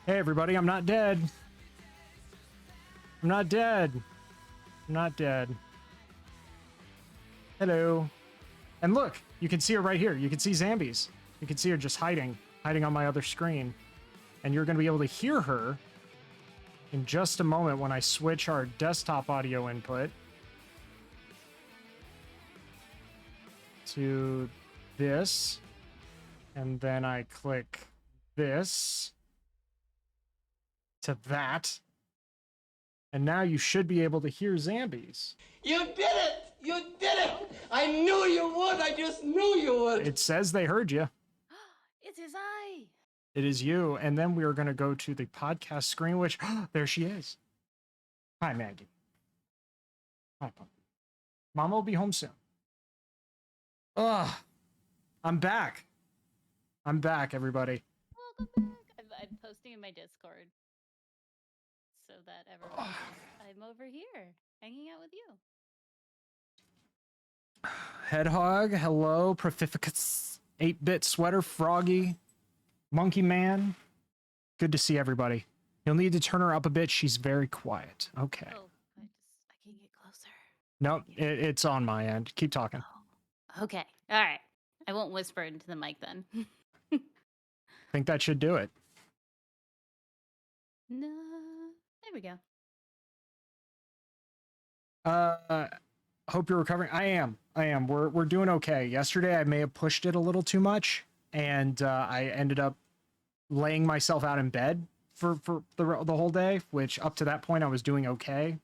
Hey everybody, I'm not dead. I'm not dead. I'm not dead. Hello. And look, you can see her right here. You can see Zambies. You can see her just hiding on my other screen. And you're going to be able to hear her in just a moment when I switch our desktop audio input to this. And then I click this to that. And now you should be able to hear Zambies. You did it! You did it! I knew you would! I just knew you would! It says they heard you. It is I. It is you. And then we are going to go to the podcast screen, which there she is. Hi, Maggie. Hi, Puppy. Mama will be home soon. Ugh. I'm back. I'm back, everybody. Welcome back. I'm posting in my Discord so that everyone knows I'm over here hanging out with you. Headhog, hello. Profificus, 8-bit sweater, Froggy, Monkey Man. Good to see everybody. You'll need to turn her up a bit. She's very quiet. Okay. Oh, I can't get closer. Nope, it's on my end. Keep talking. Oh, okay. All right. I won't whisper into the mic then. I think that should do it. No. There we go. Hope you're recovering. I am. We're doing okay. Yesterday I may have pushed it a little too much, and I ended up laying myself out in bed for the whole day, which up to that point I was doing okay.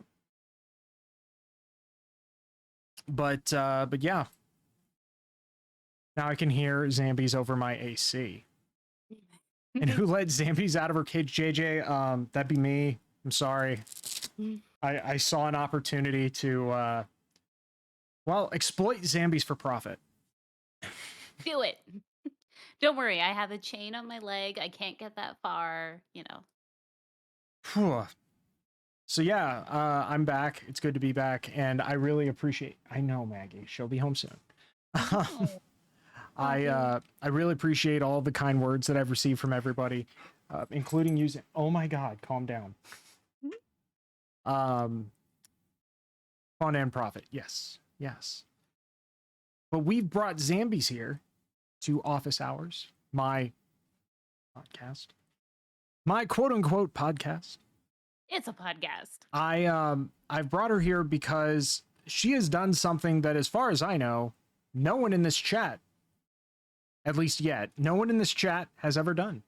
But yeah. Now I can hear Zambies over my AC. And who let Zambies out of her cage? JJ, that'd be me. I'm sorry. I saw an opportunity to well, exploit Zambies for profit. Do it. Don't worry. I have a chain on my leg. I can't get that far, you know. So yeah, I'm back. It's good to be back, and I really appreciate. I know Maggie. She'll be home soon. Oh. I really appreciate all the kind words that I've received from everybody, including using. Oh my God, calm down. Fun and profit. Yes. But we've brought Zambies here to Office Hours, my podcast, my quote unquote podcast. It's a podcast. I've brought her here because she has done something that, as far as I know, no one in this chat, at least yet, no one in this chat has ever done,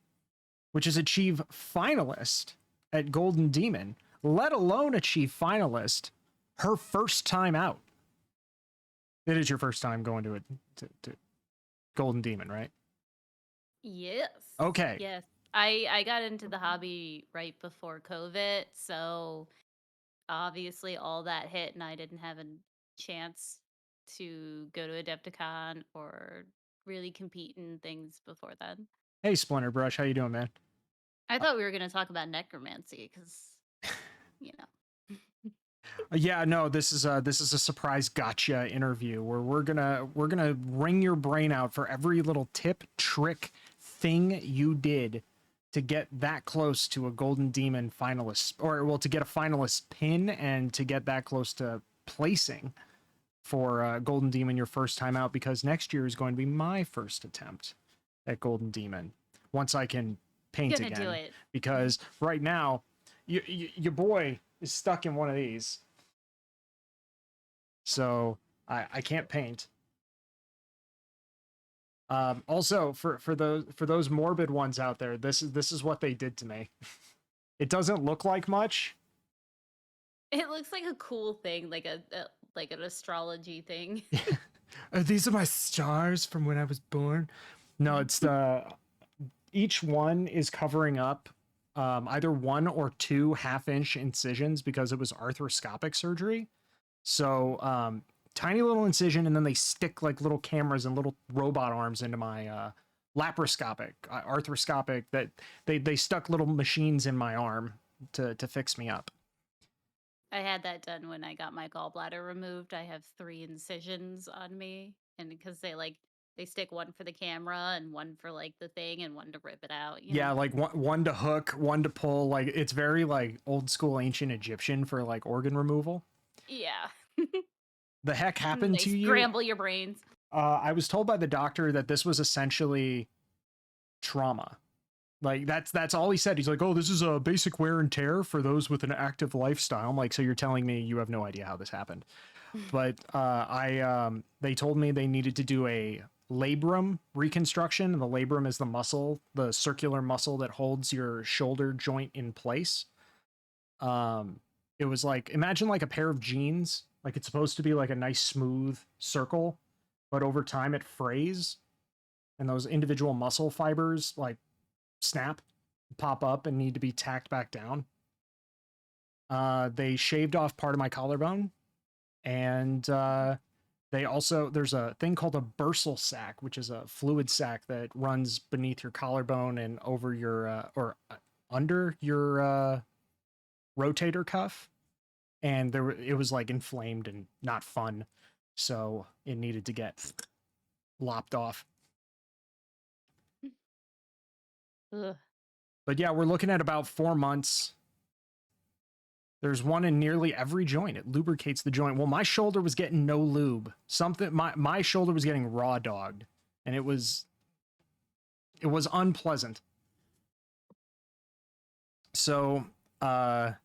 which is achieve finalist at Golden Demon, let alone achieve finalist her first time out. It is your first time going to Golden Demon, right? Yes. Okay. Yes. I got into the hobby right before COVID, so obviously all that hit and I didn't have a chance to go to Adepticon or really compete in things before then. Hey, Splinter Brush, how you doing, man? I thought we were going to talk about necromancy because, you know. Yeah, no, this is a surprise gotcha interview where we're gonna wring your brain out for every little tip, trick, thing you did to get that close to a Golden Demon finalist, or well, to get a finalist pin and to get that close to placing for Golden Demon your first time out, because next year is going to be my first attempt at Golden Demon once I can paint Gonna again. do it. Because right now, your boy is stuck in one of these, so I can't paint. Also, for those morbid ones out there, this is what they did to me. It doesn't look like much. It looks like a cool thing, like an astrology thing. These are my stars from when I was born. No, it's each one is covering up either 1 or 2 half-inch incisions because it was arthroscopic surgery. So tiny little incision, and then they stick like little cameras and little robot arms into my laparoscopic, arthroscopic, that they stuck little machines in my arm to fix me up. I had that done when I got my gallbladder removed. I have 3 incisions on me, and because they like They stick one for the camera and one for like the thing and one to rip it out, you Yeah, know. like one to hook, one to pull. Like it's very like old school ancient Egyptian for like organ removal. Yeah. The heck And happened they to you? scramble your brains. I was told by the doctor that this was essentially trauma. Like that's all he said. He's like, "Oh, this is a basic wear and tear for those with an active lifestyle." I'm like, "So you're telling me you have no idea how this happened?" But they told me they needed to do a labrum reconstruction. The labrum is the muscle, the circular muscle that holds your shoulder joint in place. It was like, imagine like a pair of jeans. Like it's supposed to be like a nice smooth circle, but over time it frays, and those individual muscle fibers like snap, pop up, and need to be tacked back down. They shaved off part of my collarbone, and they also, there's a thing called a bursal sac, which is a fluid sac that runs beneath your collarbone and over your under your rotator cuff, and it was like inflamed and not fun, so it needed to get lopped off. Ugh. But yeah, we're looking at about 4 months. There's one in nearly every joint. It lubricates the joint. Well, my shoulder was getting no lube. My shoulder was getting raw dogged, and it was unpleasant. So, I'm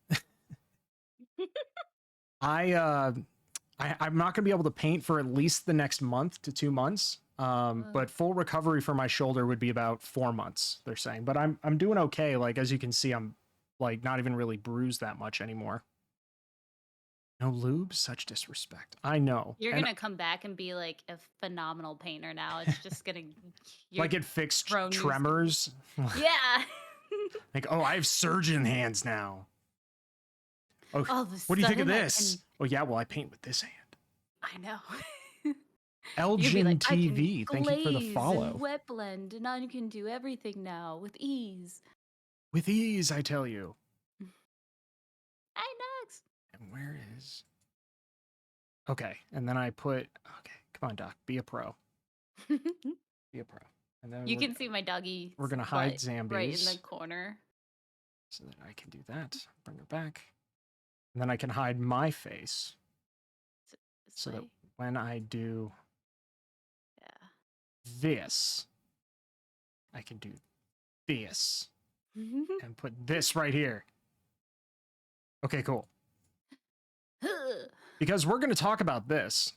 not going to be able to paint for at least the next month to 2 months. But full recovery for my shoulder would be about 4 months, they're saying. But I'm doing okay. Like, as you can see, I'm like not even really bruised that much anymore. No lube, such disrespect. I know. You're And gonna come back and be like a phenomenal painter now. It's just gonna you're like it fixed thrown new skills. tremors. Yeah. Like, oh, I have surgeon hands now. Oh, All of a what do you think of sudden I this? Oh yeah, well I paint with this hand. I know. You'd be Elgin like, I can TV, thank you for the glaze follow. and wet blend, and I can do everything now with ease. With ease, I tell you. Hey, Nux. And where is? Okay, and then I put. Okay, come on, Doc, be a pro. Be a pro. And then You can see my doggy. we're gonna hide butt right in Zambies the corner. so that I can do that. Bring her back, and then I can hide my face This so that way. when I do Yeah. this, I can do this and put this right here. Okay, cool. Because we're going to talk about this.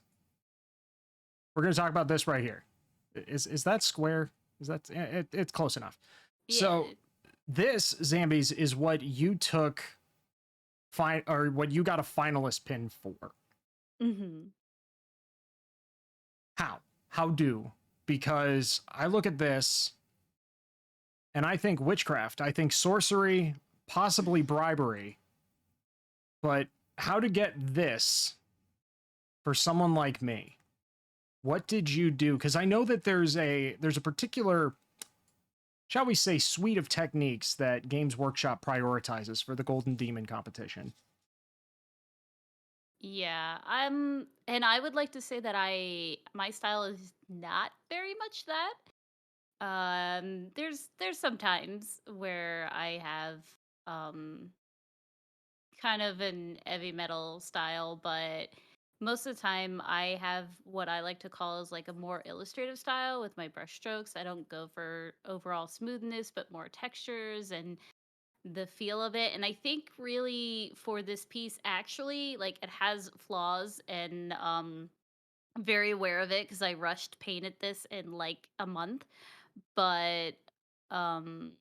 We're going to talk about this right here. Is that square? Is that it's close enough. Yeah. So this Zambies is what you took or what you got a finalist pin for. Mm-hmm. How do? Because I look at this and I think witchcraft, I think sorcery, possibly bribery. But how to get this for someone like me? What did you do? Because I know that there's a particular, shall we say, suite of techniques that Games Workshop prioritizes for the Golden Demon competition. Yeah, and I would like to say that my style is not very much that. There's some times where I have um kind of an heavy metal style, but most of the time I have what I like to call is like a more illustrative style with my brush strokes. I don't go for overall smoothness, but more textures and the feel of it. And I think really for this piece, actually, like it has flaws and I'm very aware of it because I rushed painted this in like a month. But um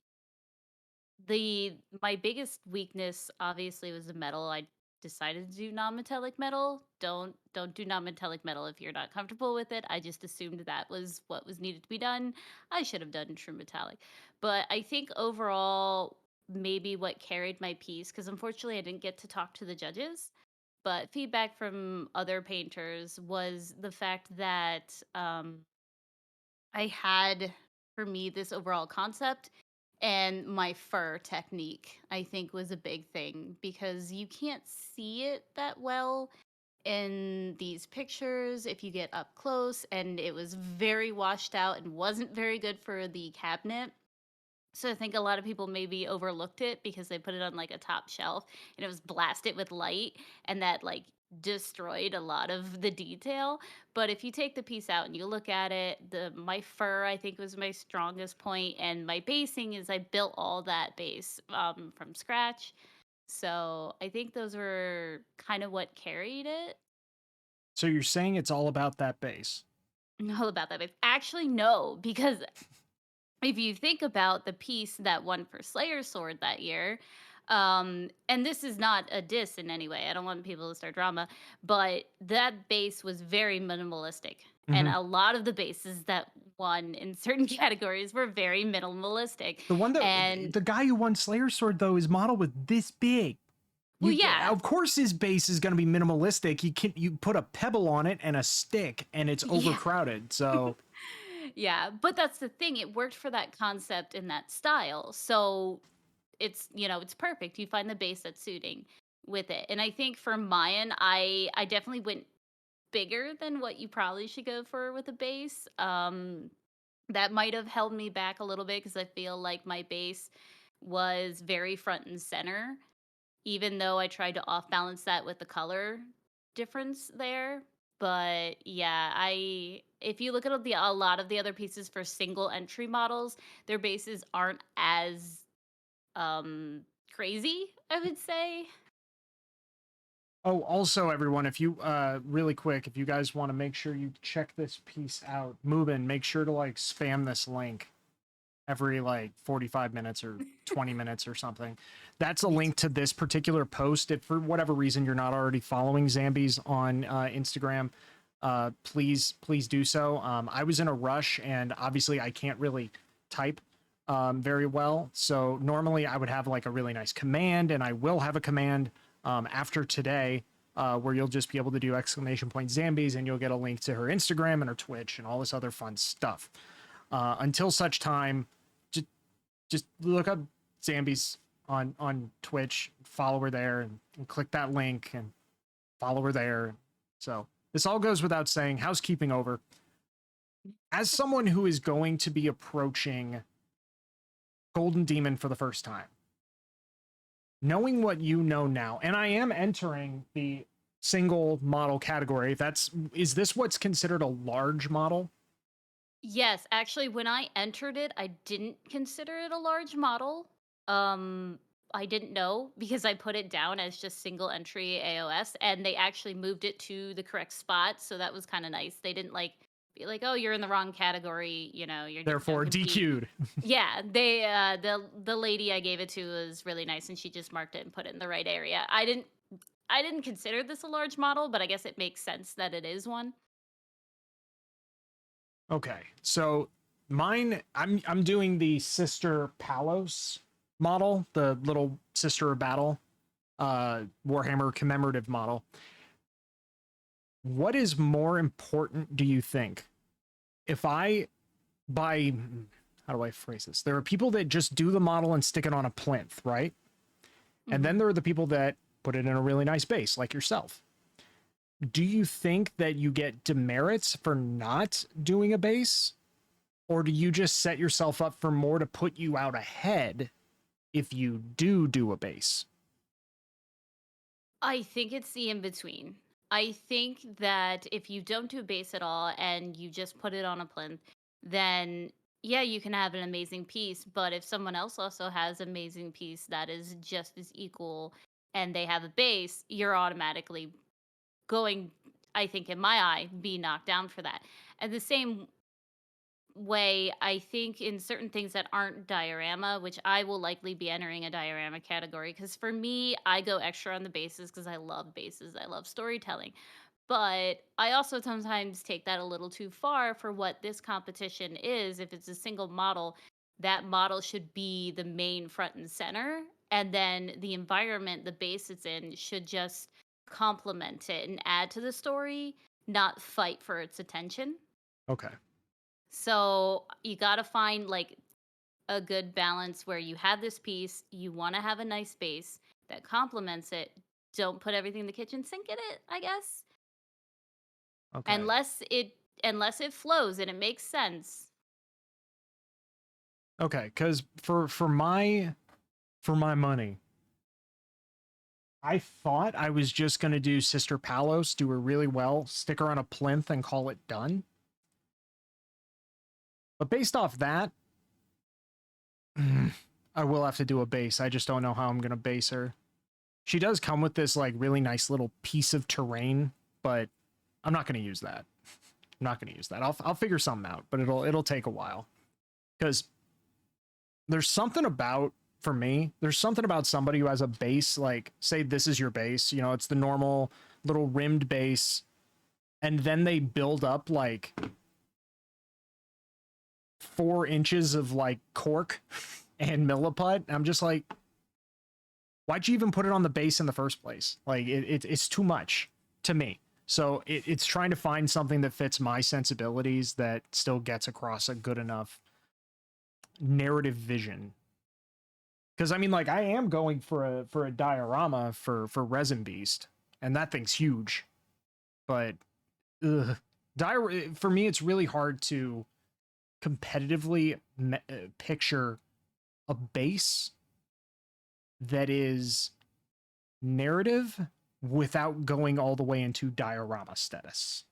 the my biggest weakness obviously was the metal. I decided to do non-metallic metal. Don't do non-metallic metal if you're not comfortable with it. I just assumed that was what was needed to be done. I should have done true metallic. But I think overall maybe what carried my piece, because unfortunately I didn't get to talk to the judges, but feedback from other painters was the fact that I had for me this overall concept, and my fur technique I think was a big thing because you can't see it that well in these pictures if you get up close, and it was very washed out and wasn't very good for the cabinet. So I think a lot of people maybe overlooked it because they put it on like a top shelf and it was blasted with light, and that like destroyed a lot of the detail. But if you take the piece out and you look at it, the my fur I think was my strongest point, and my basing is I built all that base from scratch. So I think those were kind of what carried it. So you're saying it's all about that base. All about that base. Actually, no, because if you think about the piece that won for Slayer's sword that year, and this is not a diss in any way, I don't want people to start drama, but that base was very minimalistic. And Hmm. a lot of the bases that won in certain categories were very minimalistic. The one that And the guy who won Slayer's sword though is modeled with this big. well, You yeah, of course his base is going to be minimalistic. You put a pebble on it and a stick and it's yeah. overcrowded. So Yeah, but that's the thing. It worked for that concept in that style. So it's perfect. You find the base that's suiting with it. And I think for Mayan, I definitely went bigger than what you probably should go for with a base. That might have held me back a little bit because I feel like my base was very front and center, even though I tried to off balance that with the color difference there. But yeah, I if you look at a lot of the other pieces for single entry models, their bases aren't as crazy, I would say. oh, also everyone, if you really quick, if you guys want to make sure you check this piece out, Mubin, make sure to like spam this link every like 45 minutes or 20 minutes or something. That's a Me link too. to this particular post. If for whatever reason you're not already following Zambies on Instagram, please do so. I was in a rush and obviously I can't really type very well. So normally I would have like a really nice command, and I will have a command after today where you'll just be able to do exclamation point Zambies and you'll get a link to her Instagram and her Twitch and all this other fun stuff. Until such time, just just look up Zambies on Twitch, follow her there, and click that link and follow her there. So this all goes without saying. Housekeeping over. As someone who is going to be approaching Golden Demon for the first time, knowing what you know now, and I am entering the single model category. Is this what's considered a large model? Yes, actually, when I entered it, I didn't consider it a large model. Um, I didn't know because I put it down as just single entry AOS, and they actually moved it to the correct spot, so that was kind of nice. They didn't like be like, "Oh, you're in the wrong category," you're don't Therefore, compete. DQ'd. Yeah, the lady I gave it to was really nice, and she just marked it and put it in the right area. I didn't consider this a large model, but I guess it makes sense that it is one. Okay, so mine, I'm doing the Sister Palos model, the little Sister of Battle Warhammer commemorative model. What is more important, do you think? If I buy, how do I phrase this? There are people that just do the model and stick it on a plinth, right? And then Mhm. there are the people that put it in a really nice base, like yourself. Do you think that you get demerits for not doing a base? Or do you just set yourself up for more to put you out ahead if you do a base? I think it's the in between. I think that if you don't do base at all and you just put it on a plinth, then yeah, you can have an amazing piece. But if someone else also has amazing piece that is just as equal and they have a base, you're automatically going, I think in my eye, be knocked down for that. And the same way, I think in certain things that aren't diorama, which I will likely be entering a diorama category, because for me, I go extra on the bases because I love bases. I love storytelling. But I also sometimes take that a little too far for what this competition is. If it's a single model, that model should be the main front and center. And then the environment, the base it's in, should just complement it and add to the story, not fight for its attention. Okay. So you got to find like a good balance where you have this piece, you want to have a nice base that complements it. Don't put everything in the kitchen sink in it, I guess. Okay. Unless it flows and it makes sense. Okay, because for my money, I thought I was just gonna do Sister Palos, do her really well, stick her on a plinth, and call it done. But based off that, I will have to do a base. I just don't know how I'm gonna base her. She does come with this like really nice little piece of terrain, but I'm not gonna use that. I'm not gonna use that. I'll figure something out, but it'll take a while because there's something about for me. There's something about somebody who has a base like say this is your base. You know, it's the normal little rimmed base, and then they build up like 4 inches of like cork and milliput. I'm just like, why'd you even put it on the base in the first place? Like it's too much to me. So it's trying to find something that fits my sensibilities that still gets across a good enough narrative vision. Because I mean, like I am going for a diorama for Resin Beast, and that thing's huge. But ugh, for me, it's really hard to competitively picture a base that is narrative without going all the way into diorama status.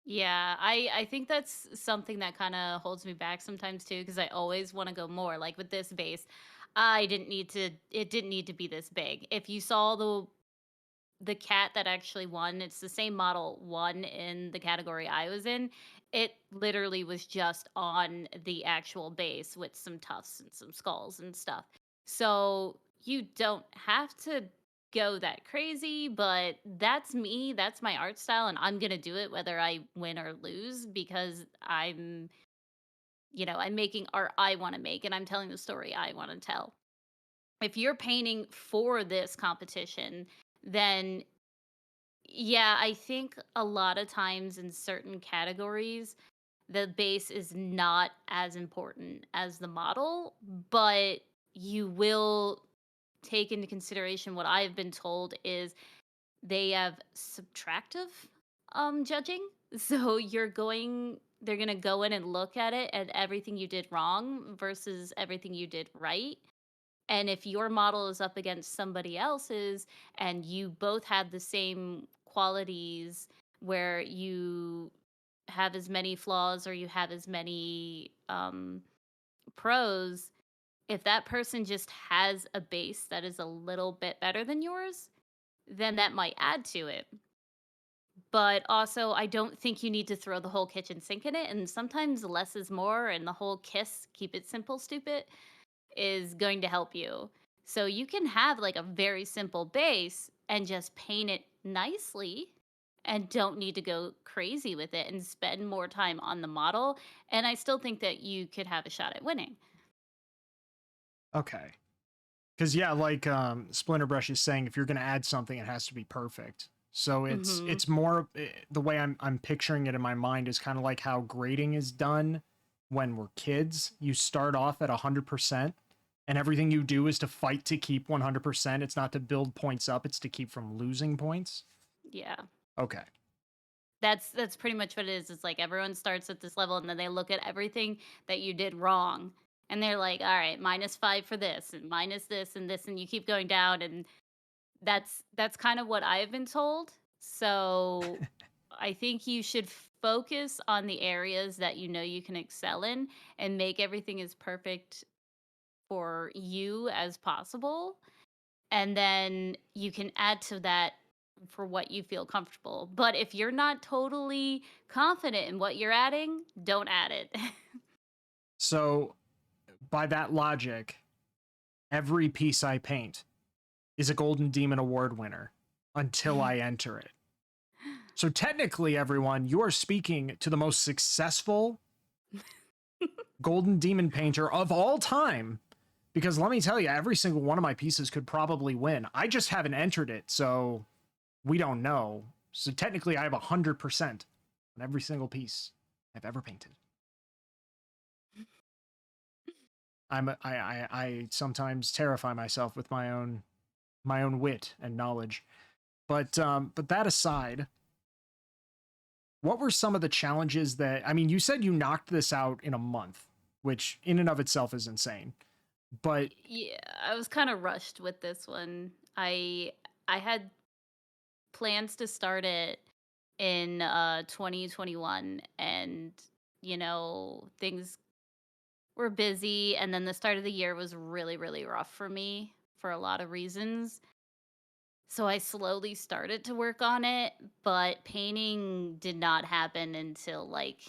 Yeah, I think that's something that kind of holds me back sometimes too, because I always want to go more. Like with this base, it didn't need to be this big. If you saw the cat that actually won, it's the same model won in the category I was in. It literally was just on the actual base with some tufts and some skulls and stuff. So you don't have to go that crazy, but that's me, that's my art style, and I'm gonna do it whether I win or lose because I'm making art I want to make and I'm telling the story I want to tell. If you're painting for this competition, then yeah, I think a lot of times in certain categories, the base is not as important as the model, but you will take into consideration what I've been told is they have subtractive judging. So they're going to go in and look at it at everything you did wrong versus everything you did right. And if your model is up against somebody else's and you both have the same qualities where you have as many flaws or you have as many pros, if that person just has a base that is a little bit better than yours, then that might add to it. But also, I don't think you need to throw the whole kitchen sink in it. And sometimes less is more, and the whole kiss, keep it simple, stupid is going to help you. So you can have like a very simple base and just paint it nicely and don't need to go crazy with it and spend more time on the model. And I still think that you could have a shot at winning. Okay. Because yeah, like Splinterbrush is saying, if you're gonna add something, it has to be perfect. So Hmm. it's more the way I'm picturing it in my mind is kind of like how grading is done when we're kids. You start off at 100%, and everything you do is to fight to keep 100%. It's not to build points up; it's to keep from losing points. Yeah. Okay. That's pretty much what it is. It's like everyone starts at this level and then they look at everything that you did wrong. And they're like, all right, -5 for this and minus this and this, and you keep going down. And that's kind of what I've been told. So I think you should focus on the areas that you know you can excel in and make everything as perfect for you as possible. And then you can add to that for what you feel comfortable. But if you're not totally confident in what you're adding, don't add it. So by that logic, every piece I paint is a Golden Demon Award winner until I enter it. So technically, everyone, you are speaking to the most successful Golden Demon painter of all time. Because let me tell you, every single one of my pieces could probably win. I just haven't entered it, so we don't know. So technically, I have 100% on every single piece I've ever painted. I sometimes terrify myself with my own wit and knowledge. But that aside, what were some of the challenges that, I mean, you said you knocked this out in a month, which in and of itself is insane. But Yeah, I was kind of rushed with this one. I had plans to start it in 2021, and things were busy, and then the start of the year was really really rough for me for a lot of reasons. So I slowly started to work on it, but painting did not happen until like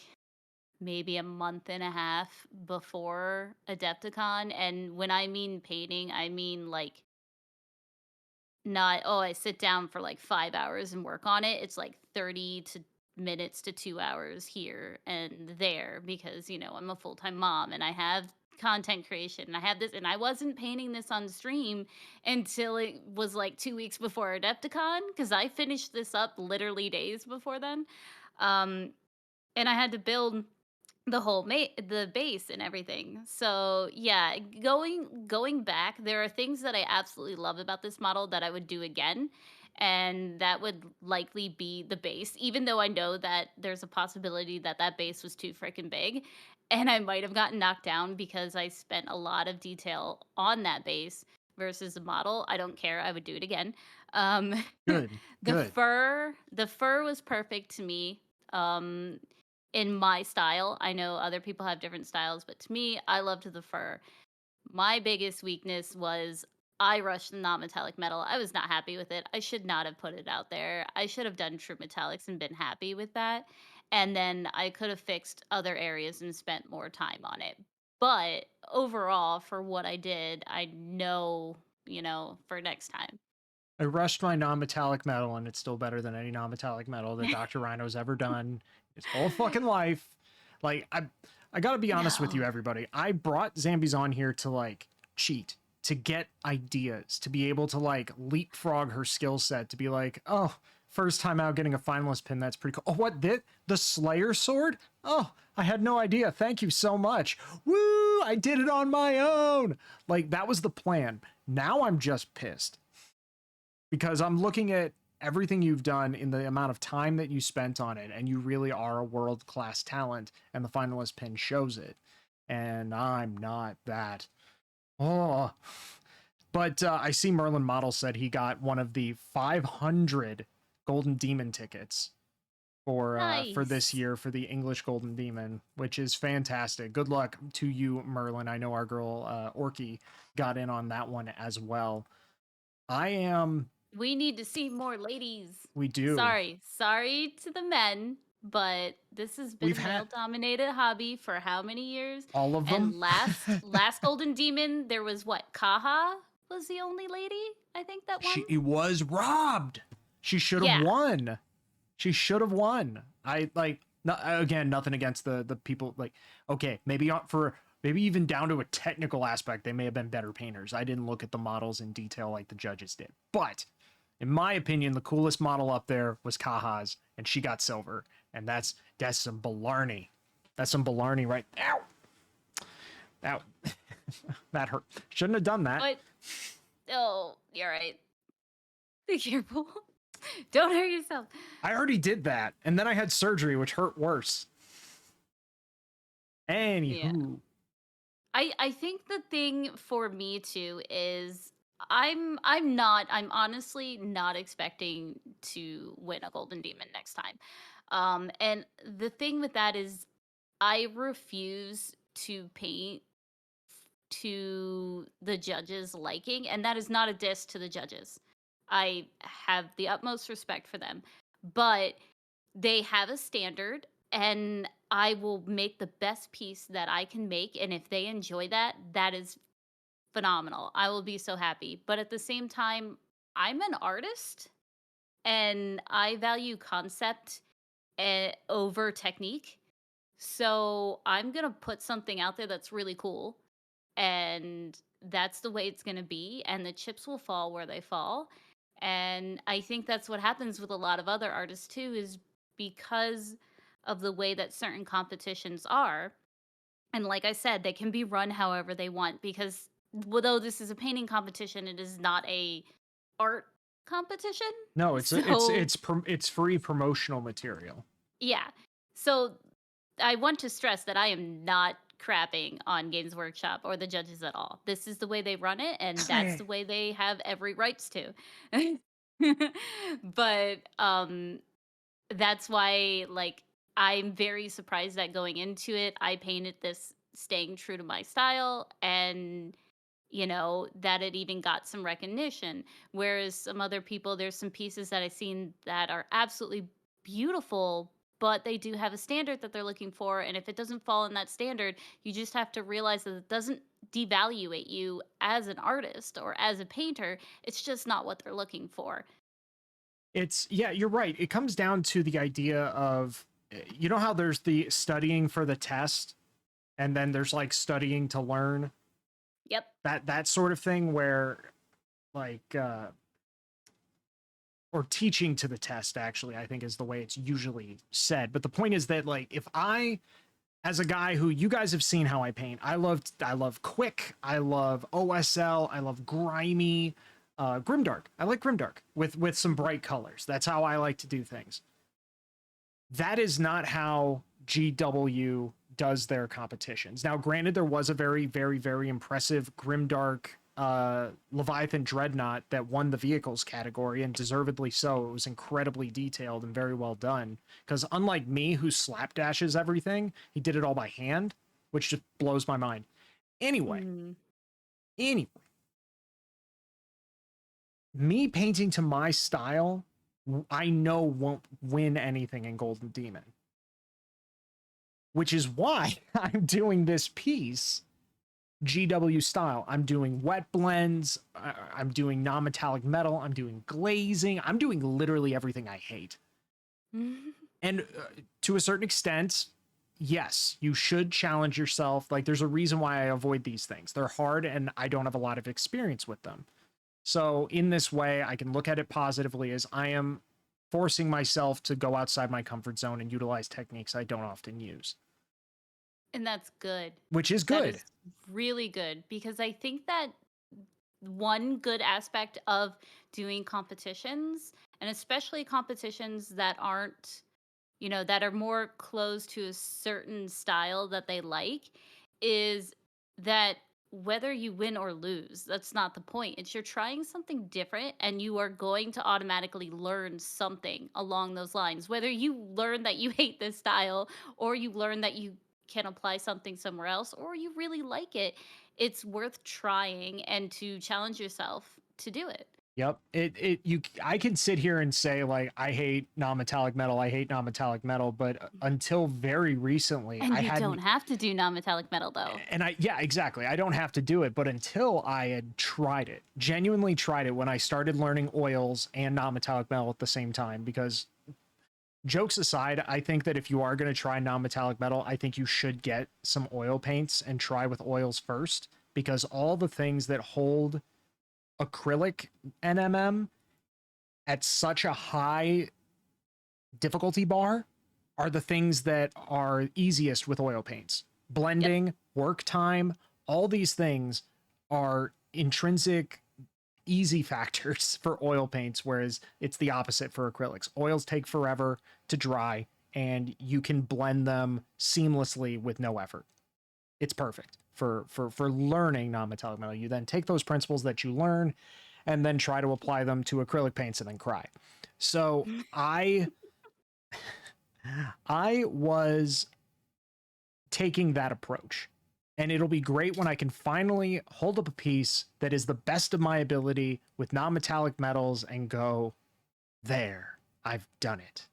maybe a month and a half before Adepticon. And when I mean painting, I mean like not, oh, I sit down for like 5 hours and work on it. It's like 30 to minutes to 2 hours here and there because, I'm a full time mom and I have content creation and I have this. And I wasn't painting this on stream until it was like 2 weeks before Adepticon because I finished this up literally days before then. Um, and I had to build the base and everything. So, yeah, going back, there are things that I absolutely love about this model that I would do again, and that would likely be the base, even though I know that there's a possibility that that base was too freaking big, and I might have gotten knocked down because I spent a lot of detail on that base versus the model. I don't care, I would do it again. Um, good, the good. fur was perfect to me. Um, in my style. I know other people have different styles, but to me, I loved the fur. My biggest weakness was I rushed the non-metallic metal. I was not happy with it. I should not have put it out there. I should have done true metallics and been happy with that. And then I could have fixed other areas and spent more time on it. But overall, for what I did, I know, for next time. I rushed my non-metallic metal, and it's still better than any non-metallic metal that Dr. Rhino's ever done his whole fucking life. Like I gotta be honest with you, No. everybody. I brought Zambies on here to like cheat, to get ideas, to be able to like leapfrog her skill set, to be like, oh, first time out getting a finalist pin, that's pretty cool. Oh, what did the Slayer sword? Oh, I had no idea. Thank you so much. Woo! I did it on my own. Like that was the plan. Now I'm just pissed because I'm looking at everything you've done in the amount of time that you spent on it, and you really are a world class talent, and the finalist pin shows it. And I'm not that. Oh, but I see Merlin Model said he got one of the 500 Golden Demon tickets for this Nice. year for the English Golden Demon, which is fantastic. Good luck to you, Merlin. I know our girl Orky got in on that one as well. I am. We need to see more ladies. We do. Sorry to the men, but this has been We've a had male-dominated hobby for how many years? all of And them. last Golden Demon, there was what? Kaha was the only lady I think that won. She was robbed. She should have Yeah, won. She should have won. I like again, nothing against the people. Like, okay, maybe for maybe even down to a technical aspect, they may have been better painters. I didn't look at the models in detail like the judges did, but in my opinion, the coolest model up there was Kaha's, and she got silver. And that's some balarney. That's some balarney, right? Ow, ow, that hurt. Shouldn't have done that. but oh, you're right. Be careful. Don't hurt yourself. I already did that, and then I had surgery, which hurt worse. Yeah. Anywho, I think the thing for me too is I'm honestly not expecting to win a golden demon next time. And the thing with that is I refuse to paint to the judges liking, and that is not a diss to the judges. I have the utmost respect for them, but they have a standard, and I will make the best piece that I can make, and if they enjoy that, that is phenomenal. I will be so happy. But at the same time, I'm an artist and I value concept over technique. So I'm going to put something out there that's really cool, and that's the way it's going to be, and the chips will fall where they fall. And I think that's what happens with a lot of other artists too, is because of the way that certain competitions are, and like I said, they can be run however they want because although this is a painting competition, it is not a art competition. no, So it's free promotional material. Yeah. So I want to stress that I am not crapping on Games Workshop or the judges at all. This is the way they run it, and that's the way they have every rights to. But that's why, like, I'm very surprised that going into it, I painted this staying true to my style, and that it even got some recognition. Whereas some other people, there's some pieces that I've seen that are absolutely beautiful, but they do have a standard that they're looking for. And if it doesn't fall in that standard, you just have to realize that it doesn't devaluate you as an artist or as a painter. It's just not what they're looking for. It's yeah, you're right. It comes down to the idea of you know how there's the studying for the test and then there's like studying to learn, Yep. that sort of thing where like or teaching to the test actually I think is the way it's usually said. But the point is that like if I as a guy who you guys have seen how I paint, I love quick, I love OSL, I love grimy, grimdark. I like grimdark with some bright colors. That's how I like to do things. That is not how GW does their competitions. Now, granted, there was a very, very, very impressive grimdark Leviathan Dreadnought that won the vehicles category, and deservedly so. It was incredibly detailed and very well done. Because unlike me, who slapdashes everything, he did it all by hand, which just blows my mind. Anyway, Mm. anyway, me painting to my style, I know won't win anything in Golden Demon, which is why I'm doing this piece GW style. I'm doing wet blends, I'm doing non-metallic metal, I'm doing glazing, I'm doing literally everything I hate. And to a certain extent, yes, you should challenge yourself. Like there's a reason why I avoid these things. They're hard and I don't have a lot of experience with them. So in this way, I can look at it positively as I am forcing myself to go outside my comfort zone and utilize techniques I don't often use, And that's good. which is That good. is really good because I think that one good aspect of doing competitions, and especially competitions that aren't, that are more close to a certain style that they like, is that whether you win or lose, that's not the point. It's you're trying something different and you are going to automatically learn something along those lines. Whether you learn that you hate this style or you learn that you can apply something somewhere else or you really like it, it's worth trying and to challenge yourself to do it. Yep. I can sit here and say like I hate non-metallic metal, I hate non-metallic metal, but until very recently And I you don't hadn't. have to do non-metallic metal though. And I yeah, exactly. I don't have to do it, but until I had tried it, genuinely tried it when I started learning oils and non-metallic metal at the same time because jokes aside, I think that if you are going to try non-metallic metal, I think you should get some oil paints and try with oils first because all the things that hold acrylic NMM at such a high difficulty bar are the things that are easiest with oil paints. Yep. Blending, work time, all these things are intrinsic easy factors for oil paints, whereas it's the opposite for acrylics. Oils take forever to dry and you can blend them seamlessly with no effort. It's perfect for learning non-metallic metal. You then take those principles that you learn and then try to apply them to acrylic paints and then cry. So I was taking that approach. And it'll be great when I can finally hold up a piece that is the best of my ability with non-metallic metals and go, there, I've done it.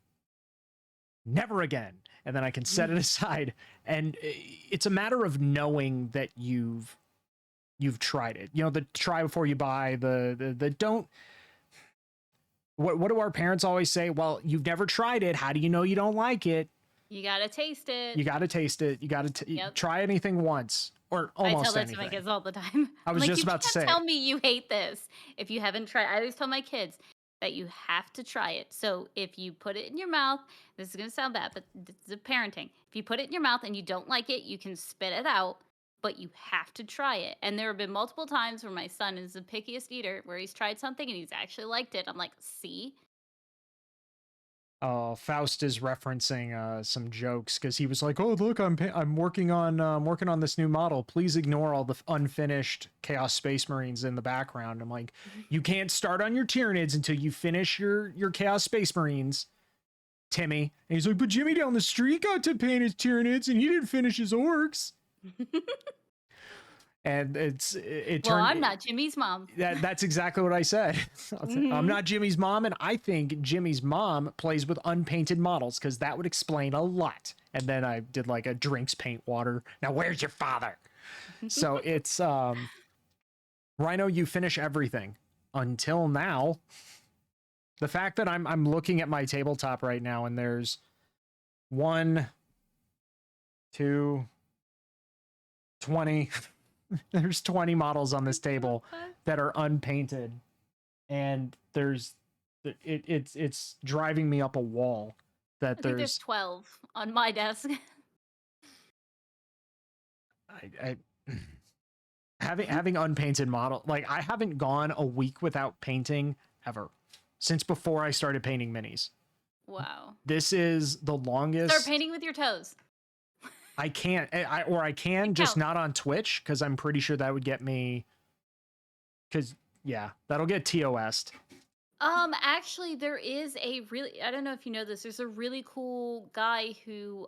Never again. And then I can set it aside. And it's a matter of knowing that you've tried it. You know, the try before you buy, the don't. What do our parents always say? Well, you've never tried it. How do you know you don't like it? You gotta taste it. You got to taste it. You got to Yep. try anything once or I tell almost that to my anything. kids all the time. I I'm was like, just you about to can't say tell it. me you hate this if you haven't tried. I always tell my kids that you have to try it. So if you put it in your mouth, this is gonna sound bad, but this is a parenting. If you put it in your mouth and you don't like it, you can spit it out, but you have to try it. And there have been multiple times where my son is the pickiest eater, where he's tried something and he's actually liked it. I'm like, see, Faust is referencing some jokes because he was like, "Oh, look, I'm working on this new model. Please ignore all the unfinished Chaos Space Marines in the background." I'm like, "You can't start on your Tyranids until you finish your Chaos Space Marines, Timmy." And he's like, "But Jimmy down the street got to paint his Tyranids and he didn't finish his orcs." And it Well, turned I'm not Jimmy's mom. that's exactly what I said. I'm not Jimmy's mom, and I think Jimmy's mom plays with unpainted models because that would explain a lot. And then I did like a drinks paint water. Now where's your father? So it's Rhino, you finish everything until now. The fact that I'm looking at my tabletop right now and there's 1, 2, 20. There's 20 models on this table that are unpainted, and it's driving me up a wall that I think there's 12 on my desk. I having unpainted model, like I haven't gone a week without painting ever since before I started painting minis. Wow. This is the longest. Start painting with your toes. I can't, I can, just not on Twitch, because I'm pretty sure that would get me, because yeah, that'll get TOS'd. Actually, there is a really, I don't know if you know this, there's a really cool guy who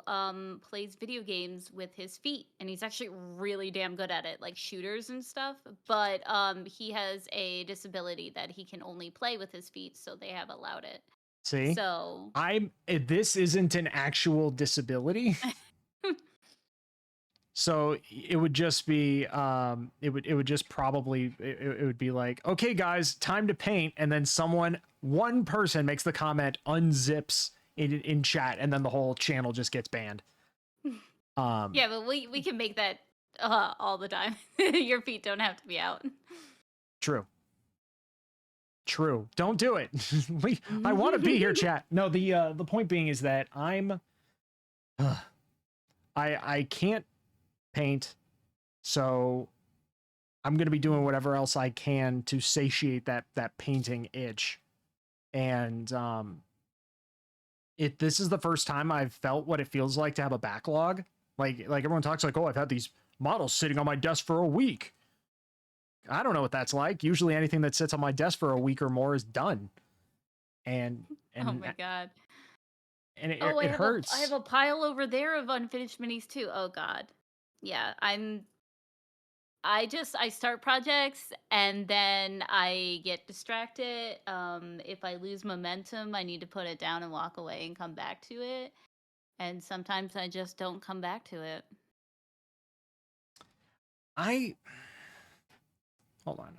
plays video games with his feet, and he's actually really damn good at it, like shooters and stuff. But he has a disability that he can only play with his feet, so they have allowed it. See, So this isn't an actual disability. So it would just be it would just probably it would be like, "Okay guys, time to paint," and then one person makes the comment, unzips in chat, and then the whole channel just gets banned. Yeah, but we can make that all the time. Your feet don't have to be out. True. Don't do it. I want to be here, chat. No, the point being is that I can't paint, so I'm going to be doing whatever else I can to satiate that painting itch. And this is the first time I've felt what it feels like to have a backlog. Like everyone talks like, "Oh, I've had these models sitting on my desk for a week." I don't know what that's like. Usually anything that sits on my desk for a week or more is done. And Oh my god. And it I hurts. I have a pile over there of unfinished minis too. Oh god. Yeah, I start projects and then I get distracted. If I lose momentum, I need to put it down and walk away and come back to it. And sometimes I just don't come back to it. Hold on.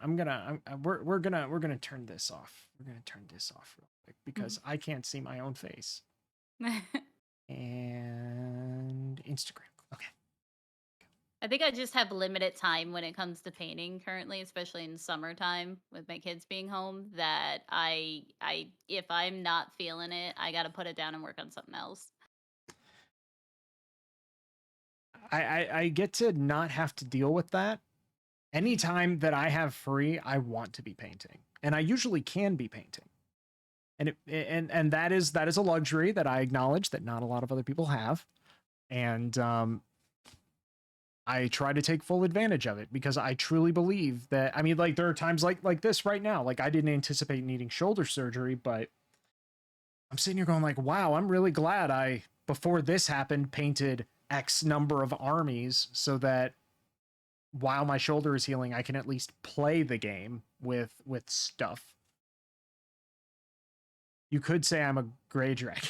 We're gonna turn this off. We're gonna turn this off real quick because I can't see my own face. And Instagram. Okay. I think I just have limited time when it comes to painting currently, especially in summertime with my kids being home, that I if I'm not feeling it, I got to put it down and work on something else. I get to not have to deal with that. Anytime that I have free, I want to be painting, and I usually can be painting. And that is a luxury that I acknowledge that not a lot of other people have. And I try to take full advantage of it because I truly believe that, I mean, like there are times like this right now, like I didn't anticipate needing shoulder surgery, but I'm sitting here going like, wow, I'm really glad I, before this happened, painted X number of armies so that while my shoulder is healing, I can at least play the game with stuff. You could say I'm a gray dragon.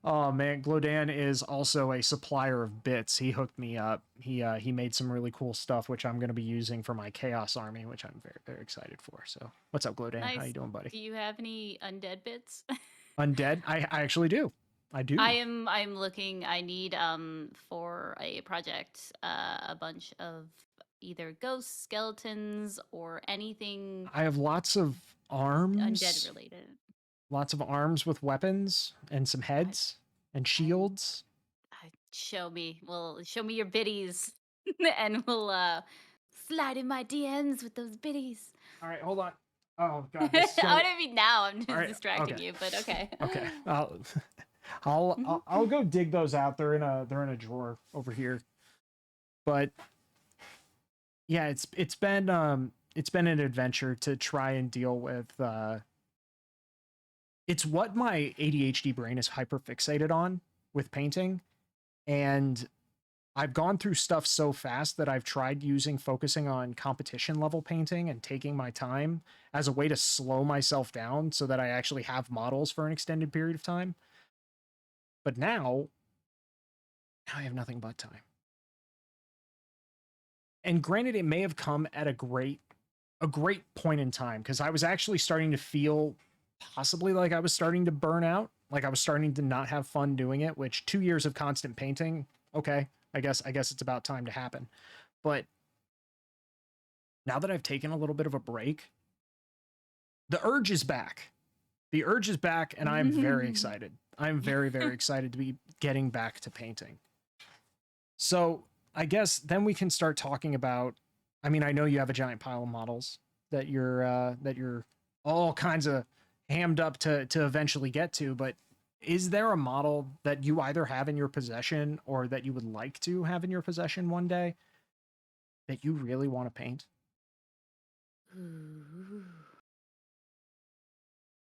Oh man, Glodan is also a supplier of bits. He hooked me up. He made some really cool stuff, which I'm going to be using for my Chaos army, which I'm very, very excited for. So what's up, Glodan? Nice. How you doing, buddy? Do you have any undead bits? Undead? I actually do. I do. I'm looking. I need for a project a bunch of either ghosts, skeletons, or anything I have lots of arms. undead related. Lots of arms with weapons and some heads and shields. Show me. Well, show me your biddies, and we'll slide in my DMs with those biddies. All right, hold on. Oh god, this is gonna. I mean, now I'm All just right. distracting Okay. you, but okay. Okay. I'll go dig those out. They're in a drawer over here. But yeah, it's been an adventure to try and deal with it's what my ADHD brain is hyper fixated on with painting, and I've gone through stuff so fast that I've tried using focusing on competition level painting and taking my time as a way to slow myself down so that I actually have models for an extended period of time. But now I have nothing but time. And granted, it may have come at a great point in time because I was actually starting to feel possibly like I was starting to burn out, like I was starting to not have fun doing it, which 2 years of constant painting, okay, I guess it's about time to happen. But now that I've taken a little bit of a break, the urge is back. The urge is back and I'm very excited. I'm very very excited to be getting back to painting. So, I guess then we can start talking about, I mean, I know you have a giant pile of models that you're all kinds of hammed up to eventually get to, but is there a model that you either have in your possession or that you would like to have in your possession one day that you really want to paint? Ooh.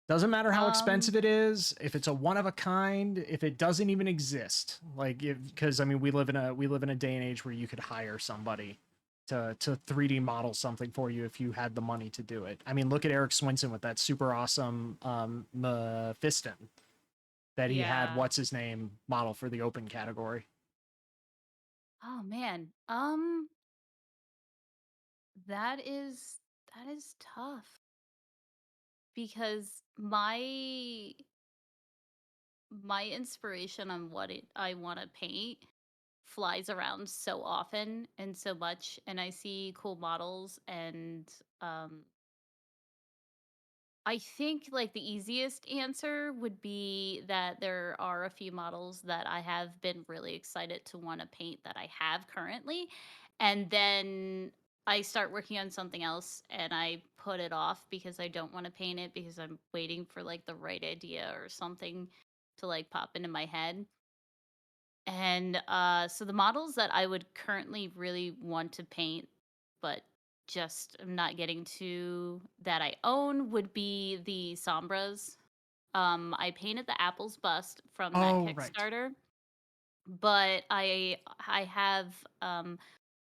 Doesn't matter how expensive Um, it is, if it's a one of a kind, if it doesn't even exist. Like, because I mean, we live in a day and age where you could hire somebody to 3D model something for you if you had the money to do it. I mean, look at Eric Swinson with that super awesome Mephiston that he had. yeah. What's his name model for the open category? Oh man. That is tough because my inspiration on what I want to paint flies around so often and so much, and I see cool models, and um I think like the easiest answer would be that there are a few models that I have been really excited to want to paint that I have currently. And then I start working on something else and I put it off because I don't want to paint it because I'm waiting for like the right idea or something to like pop into my head. And so the models that I would currently really want to paint, but just am not getting to that I own would be the Sombras. I painted the Apple's bust from that Oh, right. Kickstarter, but I have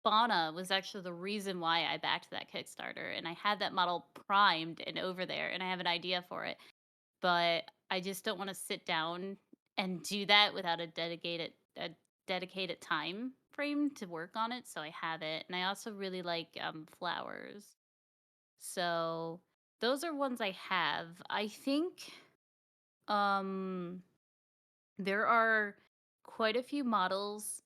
Fauna was actually the reason why I backed that Kickstarter, and I had that model primed and over there, and I have an idea for it, but I just don't wanna sit down and do that without a dedicated time frame to work on it, so I have it, and I also really like, flowers. So, those are ones I have. I think, um, there are quite a few models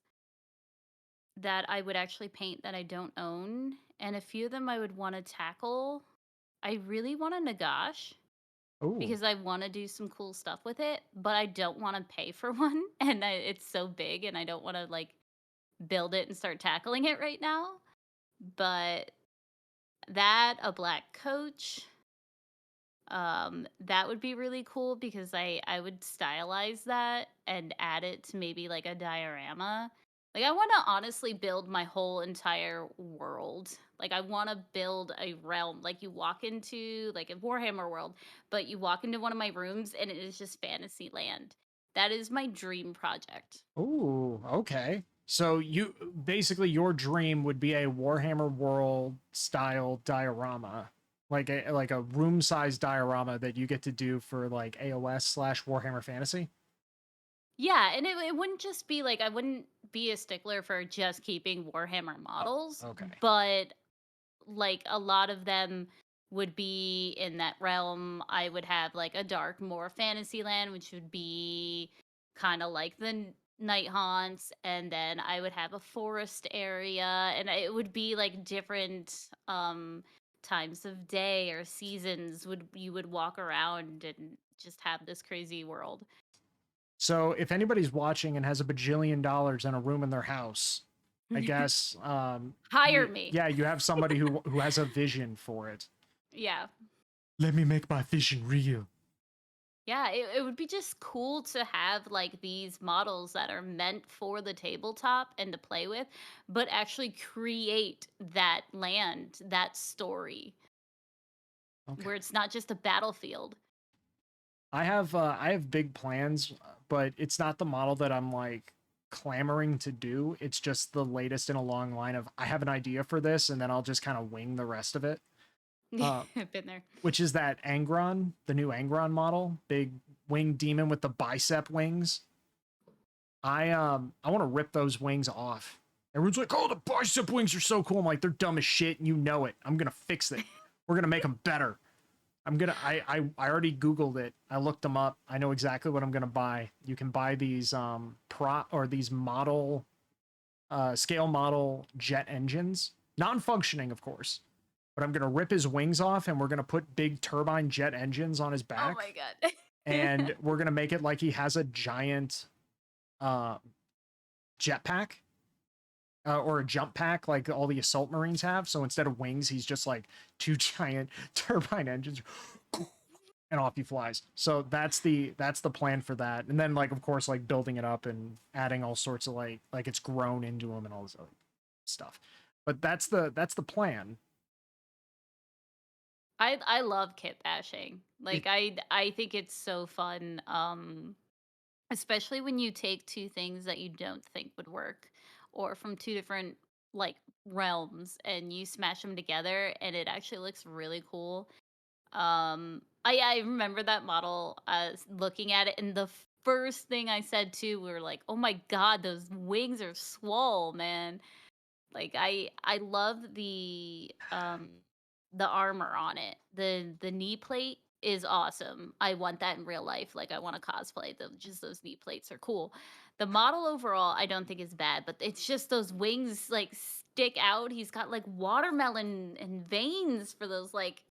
that I would actually paint that I don't own, and a few of them I would wanna tackle. I really want a Nagash. Oh, Because I wanna do some cool stuff with it, but I don't wanna pay for one, and it's so big, and I don't wanna, like, build it and start tackling it right now. But that, a black coach, that would be really cool because I would stylize that and add it to maybe, like, a diorama. Like, I wanna honestly build my whole entire world. Like, I wanna build a realm, like, you walk into, like, a Warhammer world, but you walk into one of my rooms, and it is just fantasy land. That is my dream project. oh, okay. So you basically your dream would be a Warhammer World style diorama, like a room size diorama that you get to do for like AOS slash Warhammer Fantasy. Yeah, and it wouldn't just be, like I wouldn't be a stickler for just keeping Warhammer Oh, models, okay. but like a lot of them would be in that realm. I would have like a dark, more fantasy land, which would be kind of like the night haunts, and then I would have a forest area, and it would be like different times of day or seasons would you would walk around and just have this crazy world. So if anybody's watching and has a bajillion dollars in a room in their house, I guess Hire me. yeah, you have somebody who has a vision for it. Yeah. Let me make my vision real. Yeah, it would be just cool to have like these models that are meant for the tabletop and to play with, but actually create that land, that story, Okay. where it's not just a battlefield. I have big plans, but it's not the model that I'm like clamoring to do. It's just the latest in a long line of I have an idea for this, and then I'll just kind of wing the rest of it. Uh, I've been there. which is that Angron, the new Angron model, big winged demon with the bicep wings. I want to rip those wings off. Everyone's like, "Oh, the bicep wings are so cool." I'm like, "They're dumb as shit, and you know it. I'm gonna fix it. We're gonna make them better." I already Googled it. I looked them up. I know exactly what I'm gonna buy. You can buy these these model scale model jet engines, non-functioning, of course. But I'm gonna rip his wings off, and we're gonna put big turbine jet engines on his Oh my back, god. and we're gonna make it like he has a giant uh, jetpack or a jump pack like all the assault marines have. So instead of wings, he's just like two giant turbine engines, and off he flies. So that's the plan for that. And then like of course like building it up and adding all sorts of like it's grown into him and all this other stuff. But that's the plan. I love kit bashing. It, Like I think it's so fun. Especially when you take two things that you don't think would work or from two different like realms and you smash them together and it actually looks really cool. I remember that model looking at it and the first thing I said too, we were like, "Oh my god, those wings are swole, man." Like I love the armor on it. The knee plate is awesome. I want that in real life. Like I want to cosplay them. Just those knee plates are cool. The model overall I don't think is bad, but it's just those wings like stick out. He's got like watermelon and veins for those like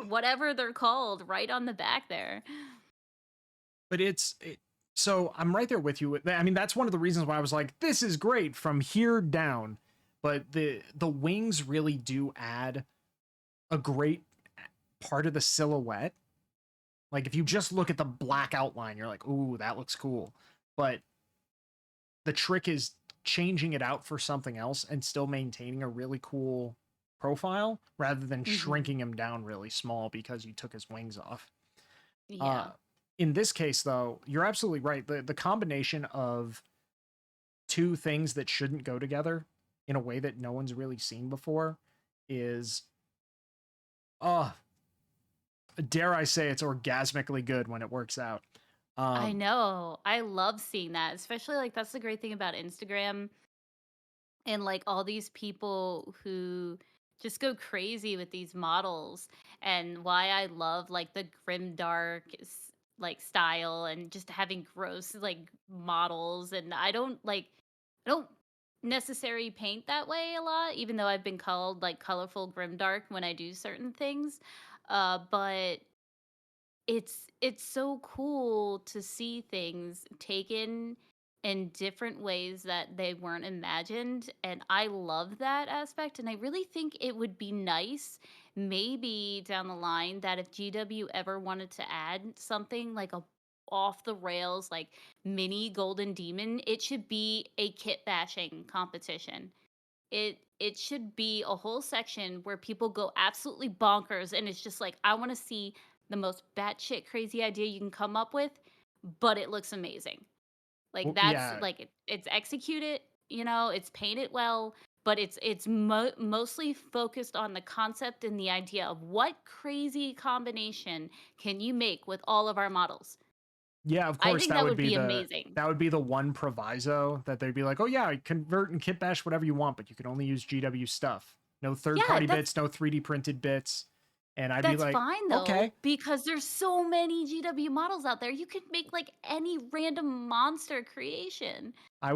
whatever they're called right on the back there. but so I'm right there with you. I mean, that's one of the reasons why I was like, this is great from here down. But the wings really do add a great part of the silhouette. Like if you just look at the black outline, you're like, ooh, that looks cool. But the trick is changing it out for something else and still maintaining a really cool profile rather than Mhm. shrinking him down really small because you took his wings off. Uh, Yeah. in this case, though, you're absolutely right. The combination of two things that shouldn't go together in a way that no one's really seen before is, uh, dare I say, it's orgasmically good when it works out. I Um, know. I love seeing that. Especially like that's the great thing about Instagram and like all these people who just go crazy with these models and why I love like the grim dark like style and just having gross like models and I don't necessarily paint that way a lot even though I've been called like colorful grim dark when I do certain things but it's so cool to see things taken in different ways that they weren't imagined, and I love that aspect, and I really think it would be nice, maybe down the line, that if GW ever wanted to add something like a off the rails, like, mini golden demon, it should be a kit bashing competition. It should be a whole section where people go absolutely bonkers, and it's just like, I wanna see the most batshit crazy idea you can come up with, but it looks amazing. Like, well, that's yeah, like, it's executed, it's painted well, but it's mostly focused on the concept and the idea of what crazy combination can you make with all of our models? yeah, of I course think that would be amazing. that would be the one proviso that they'd be like, oh yeah, convert and kit bash whatever you want, but you can only use GW stuff. No third Yeah, party bits, no 3D printed bits. And I'd be that's like, fine okay. though, because there's so many GW models out there. You could make like any random monster creation. I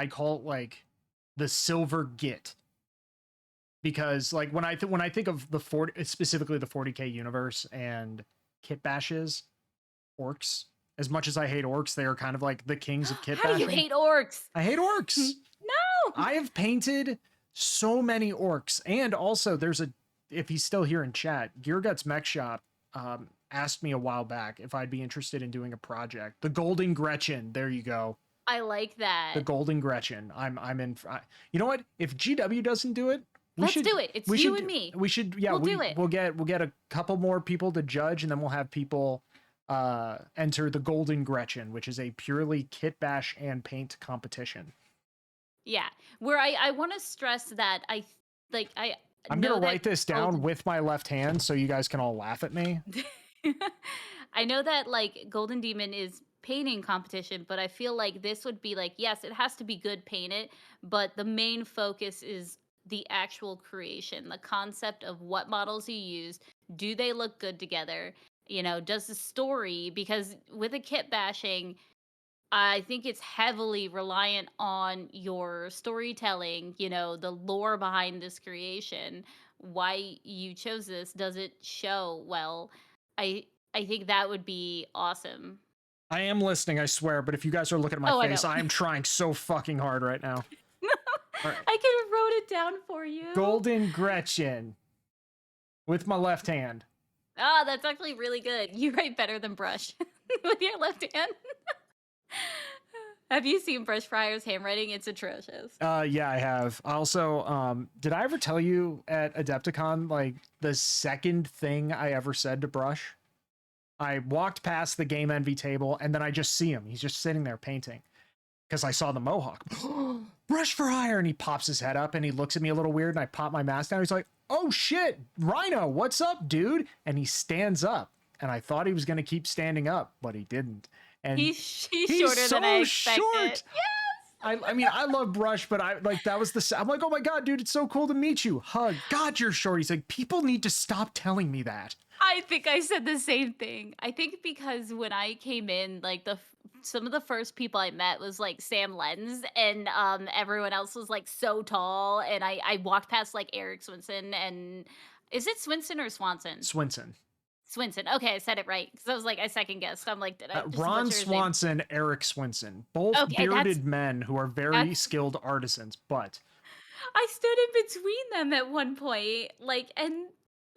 call it like the silver git because like when I think of the 40 specifically the 40k universe and kit bashes, orcs, as much as I hate orcs, they are kind of like the kings of kit How do you bashing. hate orcs? I hate orcs. No. I have painted so many orcs, and also if he's still here in chat, Gear Guts Mech Shop asked me a while back if I'd be interested in doing a project. The Golden Gretchen. There you go. I like that. The Golden Gretchen. I'm in. You know what? If GW doesn't do it, Let's do it. It's you and me. We should. Yeah, we'll do it. We'll get a couple more people to judge, and then we'll have people enter the Golden Gretchen, which is a purely kit bash and paint competition. Yeah, where I want to stress that I'm gonna write this down with my left hand so you guys can all laugh at me. I know that like Golden Demon is painting competition, but I feel like this would be like, yes, it has to be good painted, but the main focus is the actual creation, the concept of what models you use. Do they look good together? You know, does the story, because with a kit bashing, I think it's heavily reliant on your storytelling, you know, the lore behind this creation, why you chose this, does it show well? I think that would be awesome. I am listening, I swear, but if you guys are looking at my face, I am trying so fucking hard right now. Right. I could have wrote it down for you. Golden Gretchen with my left hand. Ah, that's actually really good. You write better than Brush with your left hand. Have you seen Brush Fryer's handwriting? It's atrocious. Yeah, I have. Also, did I ever tell you at Adepticon, like, the second thing I ever said to Brush? I walked past the Game Envy table, and then I just see him. He's just sitting there painting. Because I saw the mohawk. Brush for hire! And he pops his head up, and he looks at me a little weird, and I pop my mask down. He's like, oh shit, Rhino, what's up, dude? And he stands up. And I thought he was going to keep standing up, but he didn't. And he's shorter so than I expected. Short. Yes. I mean, I love Brush, but that was I'm like, oh my God, dude, it's so cool to meet you. Hug. God, you're short. He's like, people need to stop telling me that. I think I said the same thing. I think because when I came in, like some of the first people I met was like Sam Lenz, and everyone else was like so tall, and I walked past like Eric Swinson, and is it Swinson or Swanson? Swinson. Okay, I said it right because I was like, I second guessed. I'm like, did I? Ron Swanson, Eric Swinson, both bearded men who are very skilled artisans. But I stood in between them at one point, like, and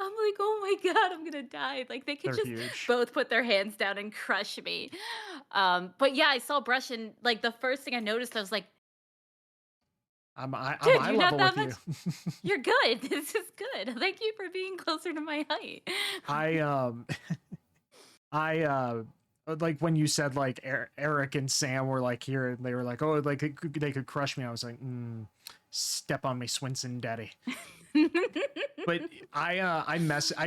I'm like, oh my God, I'm gonna die. Like they could just both put their hands down and crush me. But yeah, I saw Brush, and like the first thing I noticed, I was like, I'm dude, eye you're level not that with much. you. You're good. This is good. Thank you for being closer to my height. I like when you said like Eric and Sam were like here, and they were like, oh, like they could crush me. I was like, step on me, Swinson daddy. But I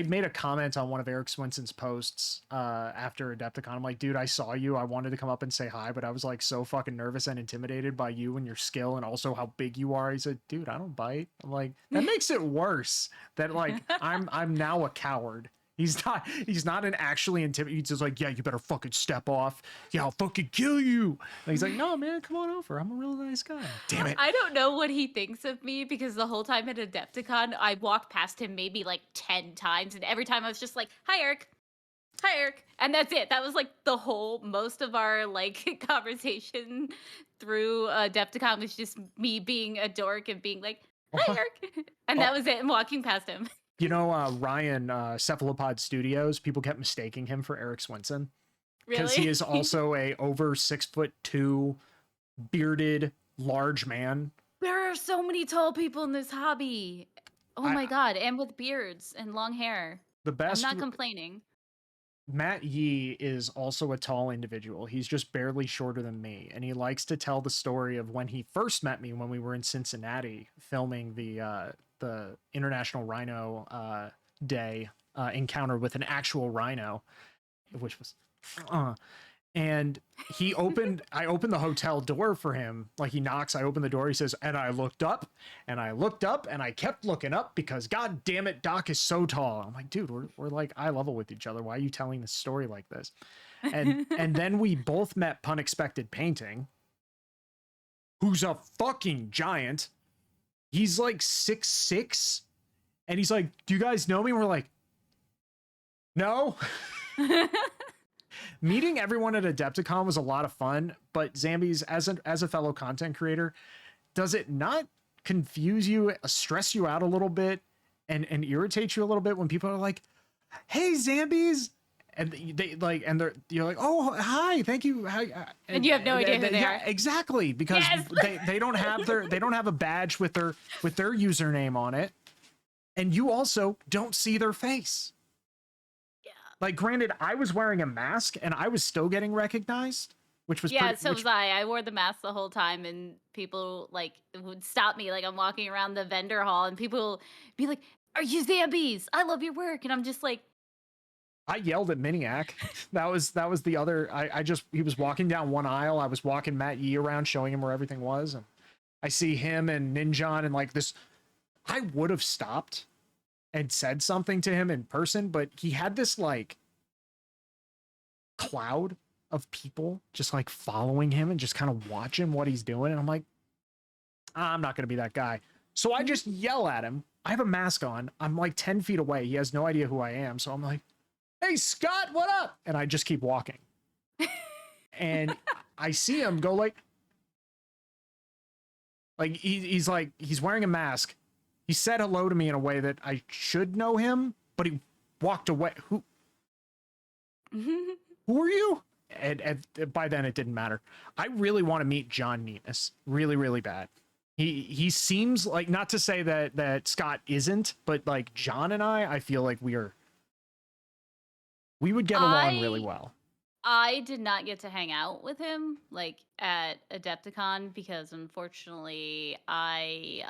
made a comment on one of Eric Swinson's posts after Adepticon. I'm like, dude, I saw you. I wanted to come up and say hi, but I was like so fucking nervous and intimidated by you and your skill and also how big you are. He said, dude, I don't bite. I'm like, that makes it worse that like I'm now a coward. He's not an actually intimidating. He's just like, yeah, you better fucking step off. Yeah, I'll fucking kill you. And he's like, no, man, come on over. I'm a real nice guy. Damn it. I don't know what he thinks of me because the whole time at Adepticon, I walked past him maybe like 10 times. And every time I was just like, hi, Eric. Hi, Eric. And that's it. That was like most of our like conversation through Adepticon was just me being a dork and being like, hi, Eric. And that was it. And walking past him. You know, Ryan, Cephalopod Studios, people kept mistaking him for Eric Swinson. Because he is also a over 6'2" bearded, large man. There are so many tall people in this hobby. Oh my God. And with beards and long hair. The best. I'm not complaining. Matt Yee is also a tall individual. He's just barely shorter than me. And he likes to tell the story of when he first met me when we were in Cincinnati filming the International Rhino Day encounter with an actual rhino, which was and I opened the hotel door for him. Like he knocks, I open the door, he says, and I looked up and I looked up and I kept looking up because god damn it, Doc is so tall. I'm like, dude, we're like eye level with each other. Why are you telling this story like this? And then we both met Punexpected Painting, who's a fucking giant. He's like 6'6", and he's like, do you guys know me? And we're like, no. Meeting everyone at Adepticon was a lot of fun, but Zambies, as a fellow content creator, does it not confuse you, stress you out a little bit, and irritates you a little bit when people are like, "Hey, Zambies," and they like, and you're like, "Oh, hi, thank you." Hi, And you have no idea who they yeah, are. exactly, because Yes. they don't have they don't have a badge with their username on it, and you also don't see their face. Yeah. Like, granted, I was wearing a mask and I was still getting recognized, which was Yeah, pretty. so was I. I wore the mask the whole time, and people like would stop me. Like I'm walking around the vendor hall, and people be like, "Are you Zambies? I love your work." And I'm just like, I yelled at Miniac. That was the other. I just he was walking down one aisle. I was walking Matt Yee around, showing him where everything was, and I see him and Ninjon and like this. I would have stopped and said something to him in person, but he had this like cloud of people just like following him and just kind of watching what he's doing, and I'm like, I'm not gonna be that guy. So I just yell at him. I have a mask on. I'm like 10 feet away. He has no idea who I am. So I'm like, "Hey, Scott, what up?" And I just keep walking. And I see him go like he's like, he's wearing a mask. He said hello to me in a way that I should know him, but he walked away. Who are you? And by then it didn't matter. I really want to meet John Nemus. Really, really bad. He seems like, not to say that Scott isn't, but like John and I feel like we would get along really I well. I did not get to hang out with him like at Adepticon because unfortunately I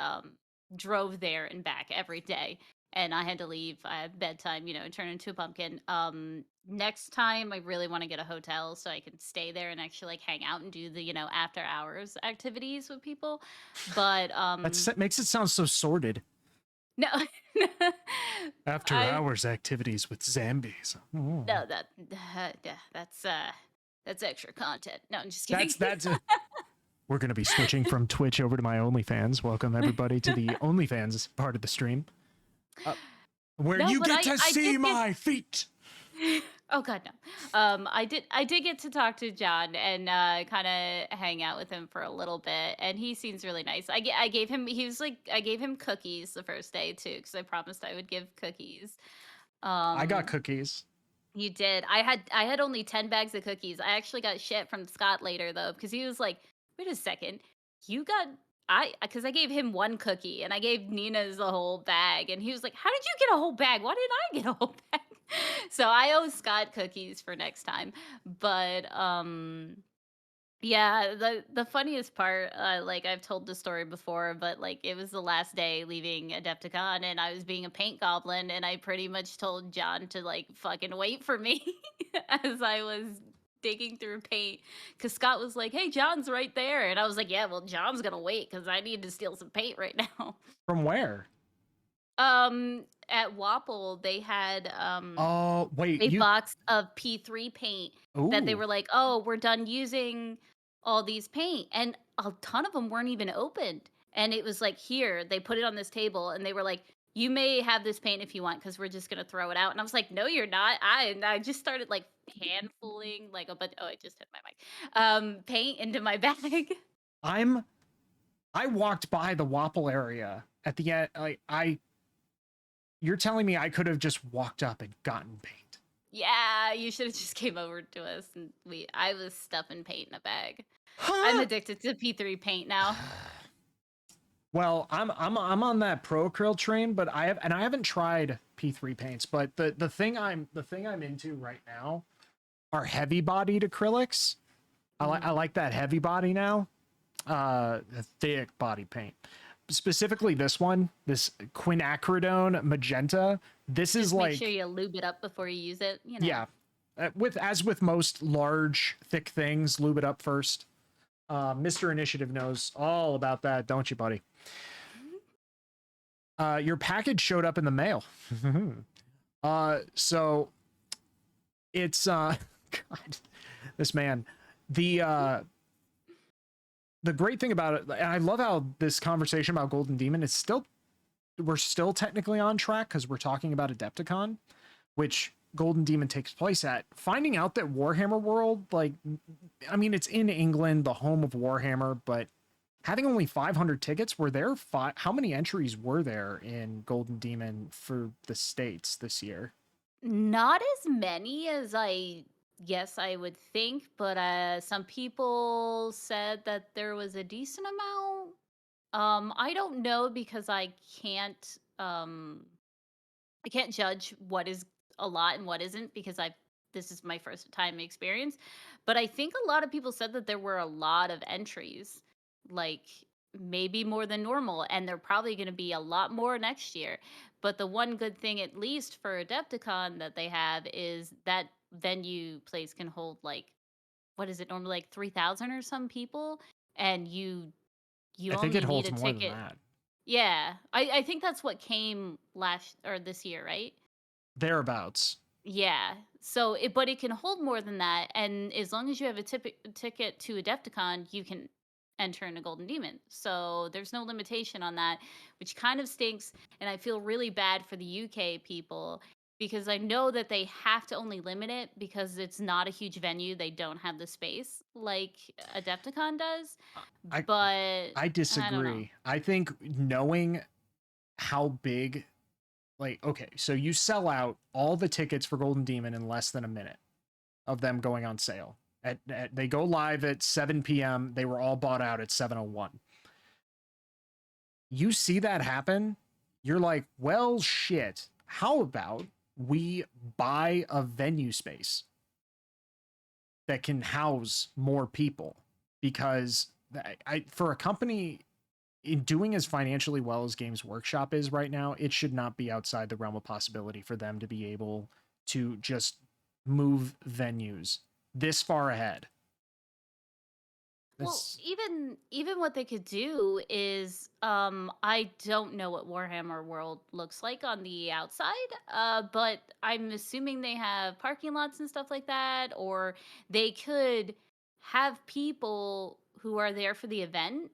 drove there and back every day and I had to leave at bedtime, and turn into a pumpkin. Next time I really want to get a hotel so I can stay there and actually like hang out and do the, after hours activities with people. But That makes it sound so sordid. no. After I hours activities with Zambies. Oh. no yeah, that's extra content. No, I'm just kidding. That's we're gonna be switching from Twitch over to my OnlyFans. Welcome everybody to the OnlyFans part of the stream, where No, you but get to I see did get my feet. oh god no. I did get to talk to John and kind of hang out with him for a little bit, and he seems really nice. I gave him he was like I gave him cookies the first day too because I promised I would give cookies. I got Um, cookies. you did. I had only 10 bags of cookies. I actually got shit from Scott later though because he was like, "Wait a second, you got." Because I gave him one cookie and I gave Nina's a whole bag, and he was like, "How did you get a whole bag? Why didn't I get a whole bag?" So I owe Scott cookies for next time. But yeah, the funniest part, like I've told the story before, but like it was the last day leaving Adepticon, and I was being a paint goblin, and I pretty much told John to like fucking wait for me as I was digging through paint, because Scott was like, "Hey, John's right there," and I was like, "Yeah, well, John's gonna wait because I need to steal some paint right now." From where? At Wapple, they had Oh, wait, a you. box of P3 paint that they Ooh, were like, "Oh, we're done using all these paint." And a ton of them weren't even opened. And it was like, "Here," they put it on this table and they were like, "You may have this paint if you want cuz we're just going to throw it out." And I was like, "No, you're not." I just started like handfuling like a but oh, I just hit my mic. Paint into my bag. I'm. I walked by the Wapple area at the end. Like you're telling me I could have just walked up and gotten paint. Yeah, you should have just came over to us and I was stuffing paint in a bag. I'm Huh? addicted to P3 paint now. Well, I'm on that pro acryl train, but I haven't tried P3 paints, but the thing I'm into right now are heavy bodied acrylics. I Mhm. like that heavy body now. Thick body paint. Specifically this one, this quinacridone magenta. This is Just make sure like, you lube it up before you use it. yeah, with most large thick things, lube it up first. Mr. Initiative knows all about that, don't you, buddy? Your package showed up in the mail. So it's God, this man. The great thing about it, and I love how this conversation about Golden Demon is still, we're still technically on track because we're talking about Adepticon, which Golden Demon takes place at. Finding out that Warhammer World, like, I mean, it's in England, the home of Warhammer, but having only 500 tickets, were there how many entries were there in Golden Demon for the States this year? Not as many as I would think, but some people said that there was a decent amount. I don't know because I can't judge what is a lot and what isn't because this is my first time experience. But I think a lot of people said that there were a lot of entries, like maybe more than normal, and they're probably going to be a lot more next year. But the one good thing, at least for Adepticon, that they have is that venue place can hold like what is it normally like 3,000 or some people, and you I think it only need holds a more than ticket. that. Yeah, I think that's what came last or this year, right? Thereabouts. Yeah. So but it can hold more than that, and as long as you have a ticket to Adepticon, you can enter in a Golden Demon. So there's no limitation on that, which kind of stinks. And I feel really bad for the UK people because I know that they have to only limit it because it's not a huge venue. They don't have the space like Adepticon does. I But I I don't know. disagree. I think knowing how big, like, okay, so you sell out all the tickets for Golden Demon in less than a minute of them going on sale. They go live at 7 p.m. They were all bought out at 7:01. You see that happen, you're like, well, shit. How about we buy a venue space that can house more people? Because for a company in doing as financially well as Games Workshop is right now, it should not be outside the realm of possibility for them to be able to just move venues this far ahead. Well, That's even what they could do is I don't know what Warhammer World looks like on the outside, but I'm assuming they have parking lots and stuff like that, or they could have people who are there for the event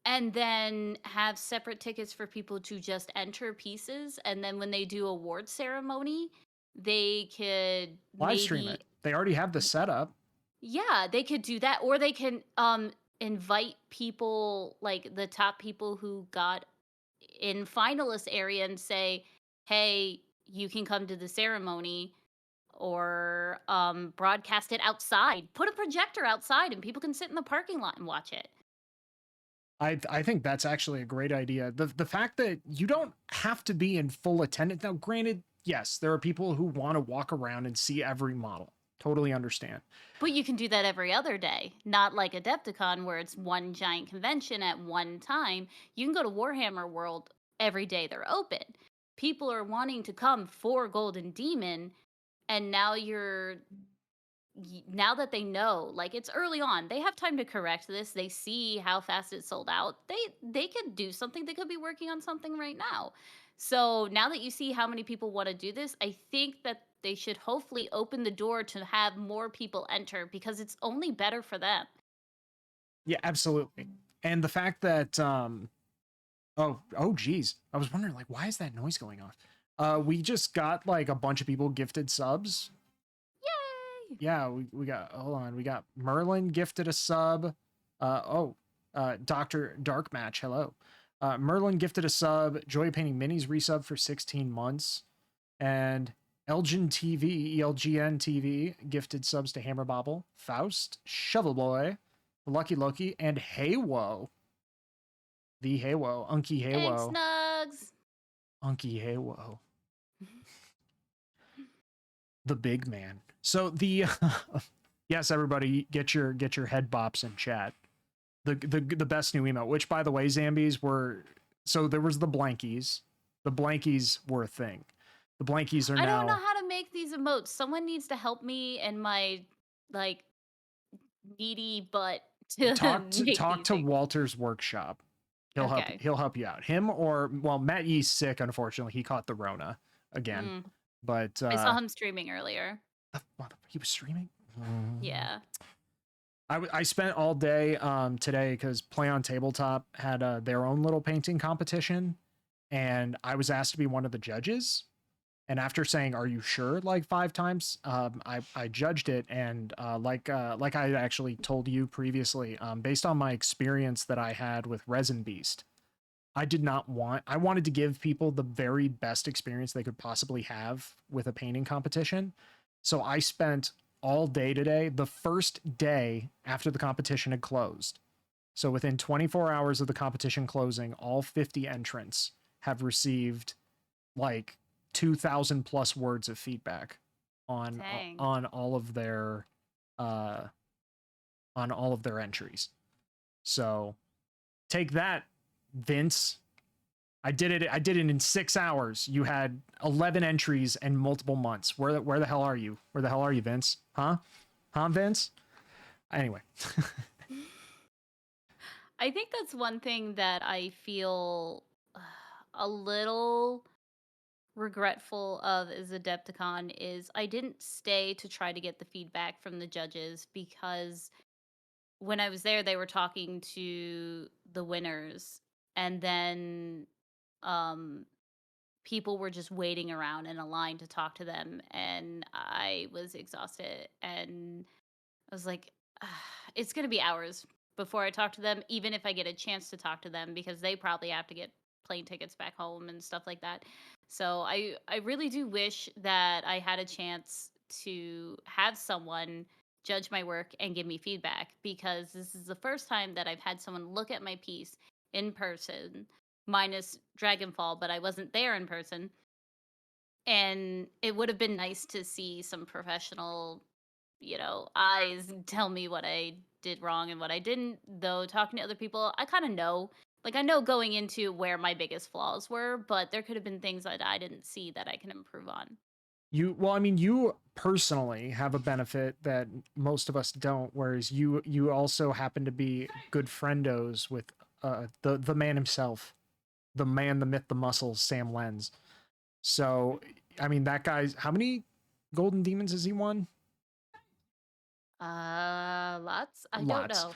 and then have separate tickets for people to just enter pieces, and then when they do award ceremony, they could live stream maybe it. They already have the setup. yeah, they could do that, or they can invite people like the top people who got in finalist area and say, "Hey, you can come to the ceremony." Or broadcast it outside. Put a projector outside and people can sit in the parking lot and watch it. I think that's actually a great idea. The fact that you don't have to be in full attendance. Now, granted, yes, there are people who want to walk around and see every model. Totally understand. But you can do that every other day, not like Adepticon where it's one giant convention at one time. You can go to Warhammer World every day they're open. People are wanting to come for Golden Demon, and now that they know, like it's early on, they have time to correct this. They see how fast it sold out. They could do something. They could be working on something right now. So now that you see how many people want to do this, I think that they should hopefully open the door to have more people enter because it's only better for them. Yeah, absolutely. And the fact that geez. I was wondering, like, why is that noise going off? We just got like a bunch of people gifted subs. Yay! Yeah, we got, hold on, we got Merlin gifted a sub. Dr. Dark Match, hello. Merlin gifted a sub. Joy Painting Minis resub for 16 months. And Elgin TV, ELGN TV, gifted subs to Hammer Bobble, Faust, Shovel Boy, Lucky Loki, and Haywo. The Haywo, Unky Thanks, Haywo. Nugs. Unky Haywo. The big man. So the yes, everybody get your head bops in chat. The best new emote, which by the way, Zambies were, so there was the blankies. The blankies were a thing. The blankies are I don't know now how to make these emotes. Someone needs to help me and my like needy butt to make talk these to things. Walter's workshop. Okay. He'll help you out. Him or, well, Matt Yee's sick, unfortunately. He caught the Rona again. Mm. But I saw him streaming earlier. he was streaming. Yeah. I spent all day today because Play on Tabletop had their own little painting competition, and I was asked to be one of the judges. And after saying, "Are you sure?" like 5 times, I judged it, and like I actually told you previously, based on my experience that I had with Resin Beast, I wanted to give people the very best experience they could possibly have with a painting competition. So I spent all day today, the first day after the competition had closed. So within 24 hours of the competition closing, all 50 entrants have received like 2,000 plus words of feedback on Dang. on all of their uh on all of their entries. So take that, Vince. I did it in 6 hours. You had 11 entries and multiple months. Where the hell are you? Where the hell are you, Vince? Huh? Huh, Vince? Anyway. I think that's one thing that I feel a little regretful of as Adepticon is I didn't stay to try to get the feedback from the judges because when I was there they were talking to the winners and then um people were just waiting around in a line to talk to them and I was exhausted and I was like, "Ah, it's going to be hours before I talk to them, even if I get a chance to talk to them, because they probably have to get plane tickets back home and stuff like that." So I really do wish that I had a chance to have someone judge my work and give me feedback because this is the first time that I've had someone look at my piece in person, minus Dragonfall, but I wasn't there in person. And it would have been nice to see some professional, eyes tell me what I did wrong and what I didn't. Though talking to other people, I kind of know. Like I know going into where my biggest flaws were, but there could have been things that I didn't see that I can improve on. Well, I mean, you personally have a benefit that most of us don't, whereas you also happen to be good friendos with the man himself, the man, the myth, the muscle, Sam Lenz. So, I mean, that guy's how many golden demons has he won? Lots? I don't Lots.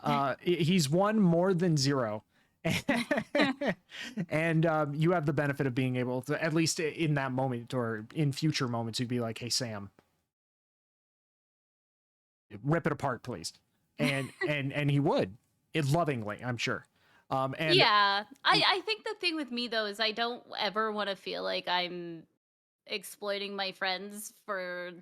know. He's won more than zero. And you have the benefit of being able to, at least in that moment or in future moments, you'd be like, "Hey, Sam, rip it apart, please." And he would, it lovingly, I'm sure. And Yeah. I think the thing with me though is I don't ever want to feel like I'm exploiting my friends for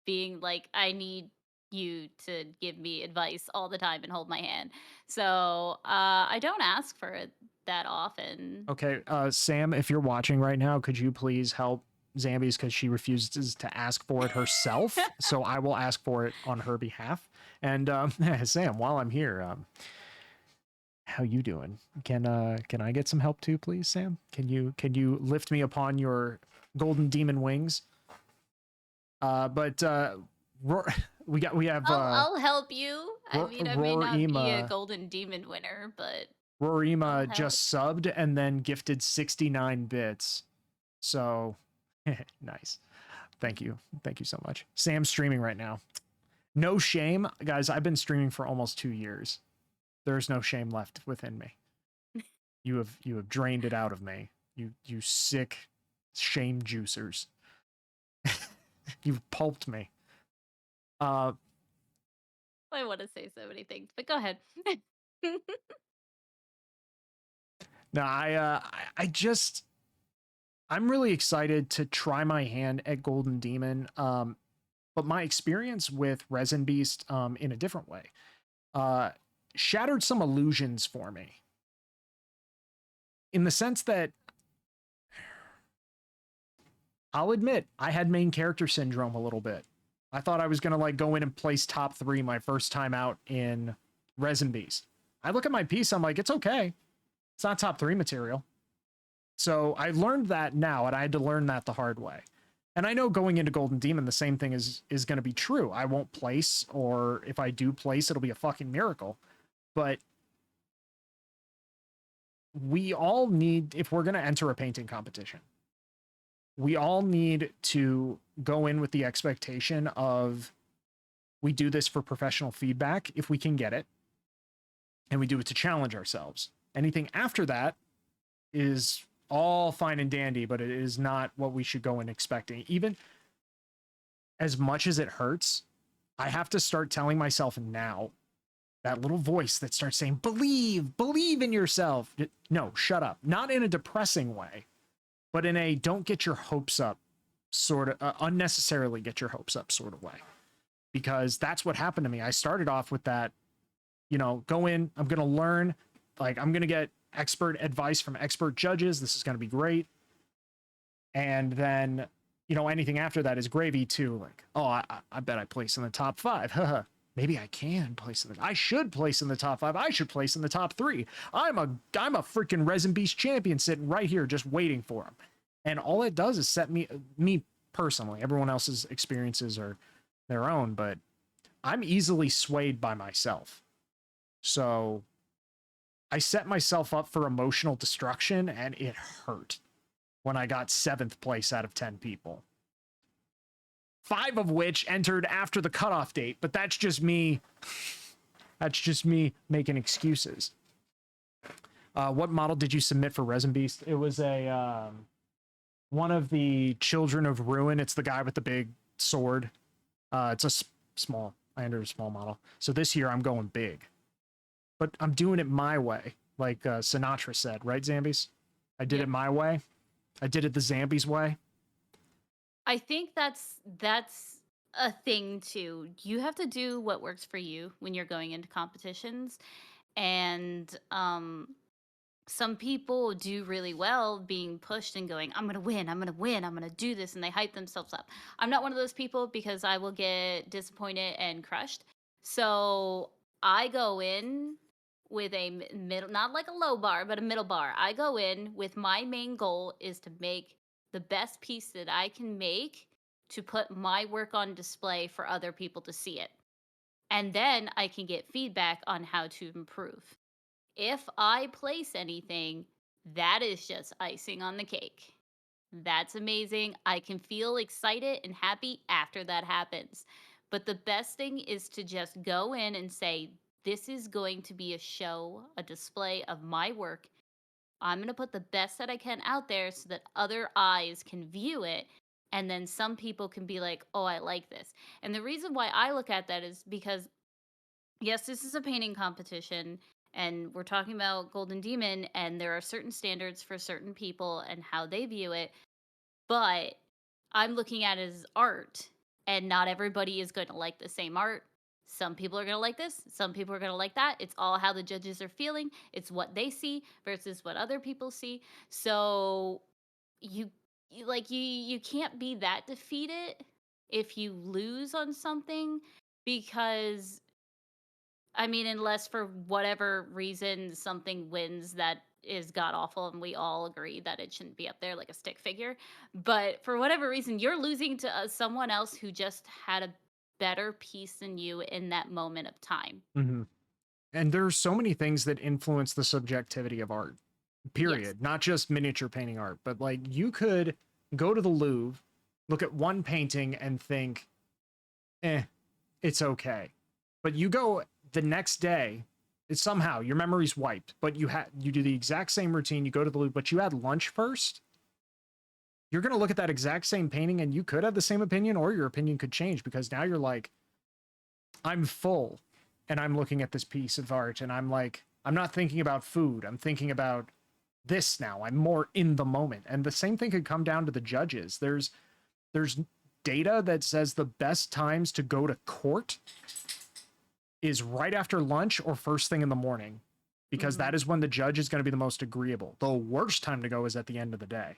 being like, I need you to give me advice all the time and hold my hand. So I don't ask for it that often. okay, Sam, if you're watching right now, could you please help Zambies because she refuses to ask for it herself? So I will ask for it on her behalf. And Sam, while I'm here, how you doing? Can I get some help too, please, Sam? Can you lift me upon your golden demon wings? But we have I'll help you. I mean, I may not be a Rorima. golden demon winner, but I'll Rorima help. just subbed and then gifted 69 bits. So nice. Thank you so much. Sam's streaming right now. No shame, guys. I've been streaming for almost 2 years. There's no shame left within me. You have drained it out of me. You sick shame juicers. You've pulped me. Uh I want to say so many things, but go ahead. no, I just I'm really excited to try my hand at Golden Demon. But my experience with Resin Beast in a different way uh shattered some illusions for me. In the sense that I'll admit I had main character syndrome a little bit. I thought I was gonna like go in and place top 3 my first time out in Resin Beast. I look at my piece, I'm like, it's okay. It's not top 3 material. So I learned that now, and I had to learn that the hard way. And I know going into Golden Demon, the same thing is going to be true. I won't place, or if I do place, it'll be a fucking miracle. But we all need, if we're going to enter a painting competition, we all need to go in with the expectation of we do this for professional feedback if we can get it, and we do it to challenge ourselves. Anything after that is all fine and dandy, but it is not what we should go in expecting. Even as much as it hurts, I have to start telling myself now, that little voice that starts saying, believe in yourself. No, shut up. Not in a depressing way, but in a don't get your hopes up sort of unnecessarily get your hopes up sort of way. Because that's what happened to me. I started off with that, go in, I'm going to learn, like I'm going to get expert advice from expert judges. This is going to be great. And then, anything after that is gravy too. Like, oh, I bet I place in the top 5. Maybe I can place in I should place in the top 5. I should place in the top 3. I'm a freaking Resin Beast champion sitting right here just waiting for him. And all it does is set me personally, everyone else's experiences are their own, but I'm easily swayed by myself. So I set myself up for emotional destruction, and it hurt when I got 7th place out of 10 people. 5 of which entered after the cutoff date, but that's just me. That's just me making excuses. What model did you submit for Resin Beast? It was a one of the Children of Ruin. It's the guy with the big sword. It's a small. I entered a small model. So this year I'm going big, but I'm doing it my way, like Sinatra said, right, Zambies? I did it my way. I did it the Zambies way. I think that's a thing too. You have to do what works for you when you're going into competitions, and some people do really well being pushed and going, I'm going to win, I'm going to win, I'm going to do this, and they hype themselves up. I'm not one of those people because I will get disappointed and crushed. So I go in with a middle, not like a low bar, but a middle bar. I go in with my main goal is to make the best piece that I can make to put my work on display for other people to see it. And then I can get feedback on how to improve. If I place anything, that is just icing on the cake. That's amazing. I can feel excited and happy after that happens. But the best thing is to just go in and say, this is going to be a show, a display of my work. I'm going to put the best that I can out there so that other eyes can view it. And then some people can be like, oh, I like this. And the reason why I look at that is because, yes, this is a painting competition and we're talking about Golden Demon, and there are certain standards for certain people and how they view it. But I'm looking at it as art, and not everybody is going to like the same art. Some people are going to like this, some people are going to like that. It's all how the judges are feeling. It's what they see versus what other people see. So you can't be that defeated if you lose on something, because I mean, unless for whatever reason something wins that is god awful and we all agree that it shouldn't be up there, like a stick figure. But for whatever reason, you're losing to someone else who just had a better piece than you in that moment of time. Mm-hmm. And there's so many things that influence the subjectivity of art, period. Yes. Not just miniature painting art, but like you could go to the Louvre, look at one painting and think, it's okay. But you go the next day, it's somehow your memory's wiped, but you do the exact same routine, you go to the Louvre, but you had lunch first. You're going to look at that exact same painting and you could have the same opinion, or your opinion could change, because now you're like, I'm full and I'm looking at this piece of art and I'm like, I'm not thinking about food. I'm thinking about this now. I'm more in the moment. And the same thing could come down to the judges. There's data that says the best times to go to court is right after lunch or first thing in the morning, because that is when the judge is going to be the most agreeable. The worst time to go is at the end of the day,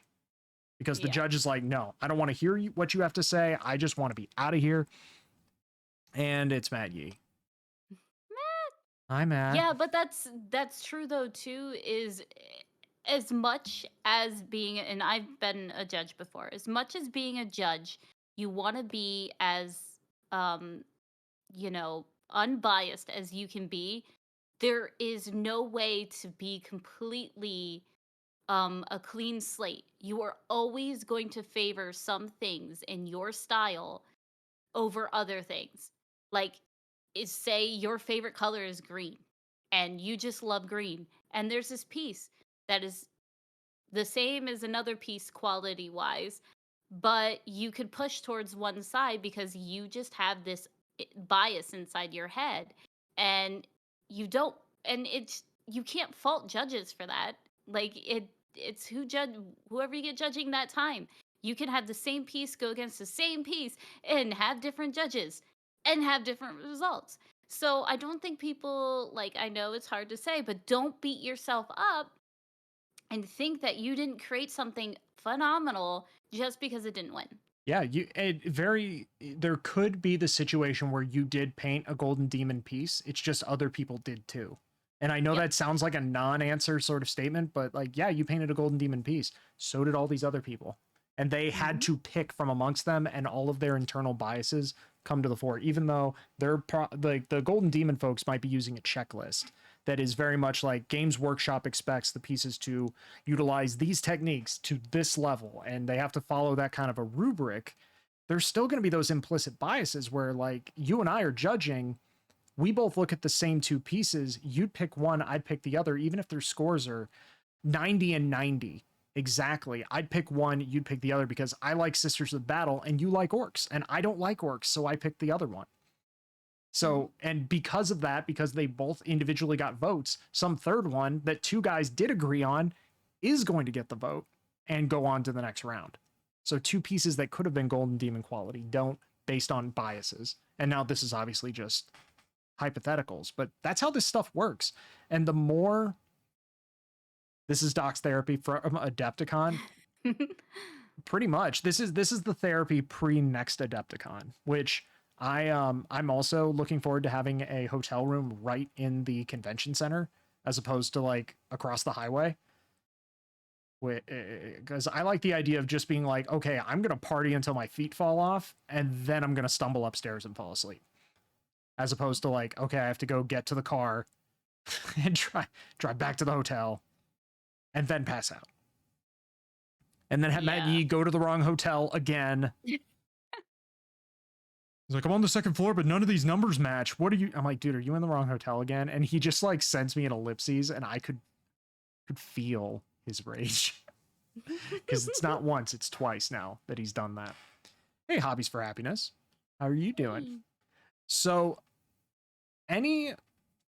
because the judge is like, no, I don't want to hear what you have to say. I just want to be out of here. And it's Matt Yee. Hi, Matt. Yeah, but that's true though too, is as much as being, and I've been a judge before, as much as being a judge, you want to be as um unbiased as you can be. There is no way to be completely a clean slate. You are always going to favor some things in your style over other things. Like, say your favorite color is green and you just love green, and there's this piece that is the same as another piece quality wise, but you could push towards one side because you just have this bias inside your head, and you don't, and it's, you can't fault judges for that. Like it's whoever you get judging that time. You can have the same piece go against the same piece and have different judges and have different results. So I don't think people, like, I know it's hard to say, but don't beat yourself up and think that you didn't create something phenomenal just because it didn't win. Yeah, there could be the situation where you did paint a golden demon piece. It's just other people did too. And I know Yep. that sounds like a non-answer sort of statement, but like, yeah, you painted a golden demon piece. So did all these other people. And they had Mhm. to pick from amongst them, and all of their internal biases come to the fore, even though like the golden demon folks might be using a checklist that is very much like Games Workshop expects the pieces to utilize these techniques to this level, and they have to follow that kind of a rubric. There's still going to be those implicit biases where, like, you and I are judging, we both look at the same two pieces, you'd pick one, I'd pick the other, even if their scores are 90 and 90 exactly. I'd pick one, you'd pick the other, because I like Sisters of Battle and you like Orcs, and I don't like Orcs, so I picked the other one. So, and because of that, because they both individually got votes, some third one that two guys did agree on is going to get the vote and go on to the next round. So, two pieces that could have been Golden Demon quality don't, based on biases. And now this is obviously just hypotheticals, but that's how this stuff works. And the more, this is Doc's therapy from Adepticon. Pretty much, this is the therapy pre next Adepticon, which I'm also looking forward to having a hotel room right in the convention center as opposed to like across the highway. Because I like the idea of just being like, okay, I'm gonna party until my feet fall off, and then I'm gonna stumble upstairs and fall asleep, as opposed to like, okay, I have to go get to the car and drive back to the hotel and then pass out, and then have Matt Yeah. Yee go to the wrong hotel again. He's like, I'm on the second floor, but none of these numbers match. What are you? I'm like, dude, are you in the wrong hotel again? And he just like sends me an ellipses, and I could feel his rage because it's not once, it's twice now that he's done that. Hey, Hobbies for Happiness, how are you doing? Hey. So,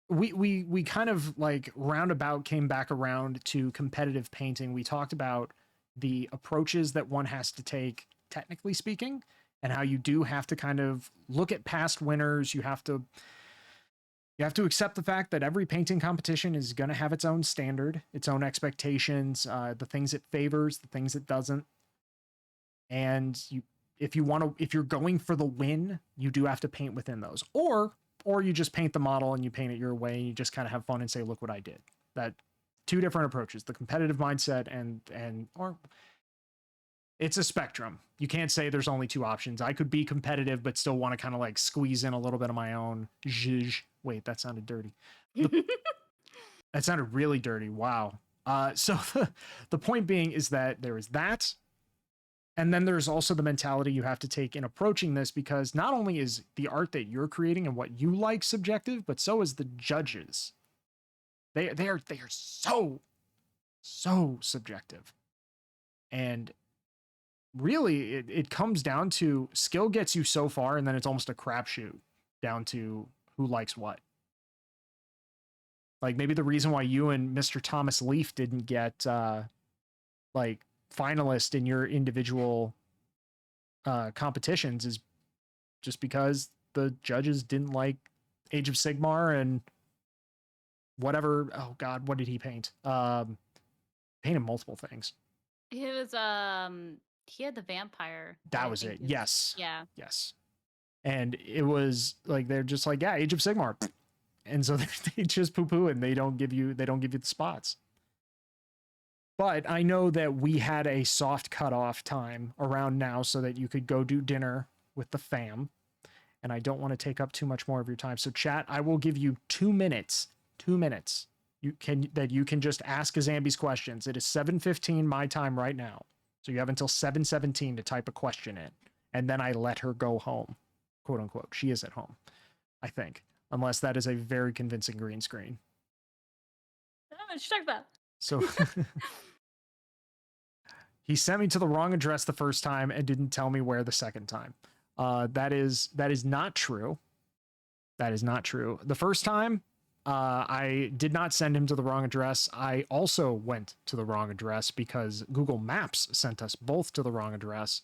we kind of like roundabout came back around to competitive painting. We talked about the approaches that one has to take, technically speaking, and how you do have to kind of look at past winners. You have to accept the fact that every painting competition is going to have its own standard, its own expectations, the things it favors, the things it doesn't. And if you're going for the win, you do have to paint within those, or you just paint the model and you paint it your way and you just kind of have fun and say, look what I did. That two different approaches, the competitive mindset or it's a spectrum. You can't say there's only two options. I could be competitive, but still want to kind of like squeeze in a little bit of my own zhuzh. Wait, that sounded dirty. That sounded really dirty. Wow. So the point being is that there is that. And then there's also the mentality you have to take in approaching this, because not only is the art that you're creating and what you like subjective, but so is the judges. They are so subjective. And really it comes down to skill gets you so far, and then it's almost a crapshoot down to who likes what. Like maybe the reason why you and Mr. Thomas Leaf didn't get like finalist in your individual competitions is just because the judges didn't like Age of Sigmar and whatever. Oh God, what did he paint? Painted multiple things. He was he had the vampire. That was it. Yes. Yeah. Yes. And it was like they're just like, yeah, Age of Sigmar. And so they just poo-poo and they don't give you the spots. But I know that we had a soft cutoff time around now so that you could go do dinner with the fam. And I don't want to take up too much more of your time. So chat, I will give you 2 minutes. 2 minutes. You can just ask a Zambies questions. It is 7:15 my time right now. So you have until 7:17 to type a question in. And then I let her go home. Quote unquote. She is at home, I think. Unless that is a very convincing green screen. I don't know what you're talking about. So He sent me to the wrong address the first time and didn't tell me where the second time. That is not true. That is not true. The first time, I did not send him to the wrong address. I also went to the wrong address because Google Maps sent us both to the wrong address.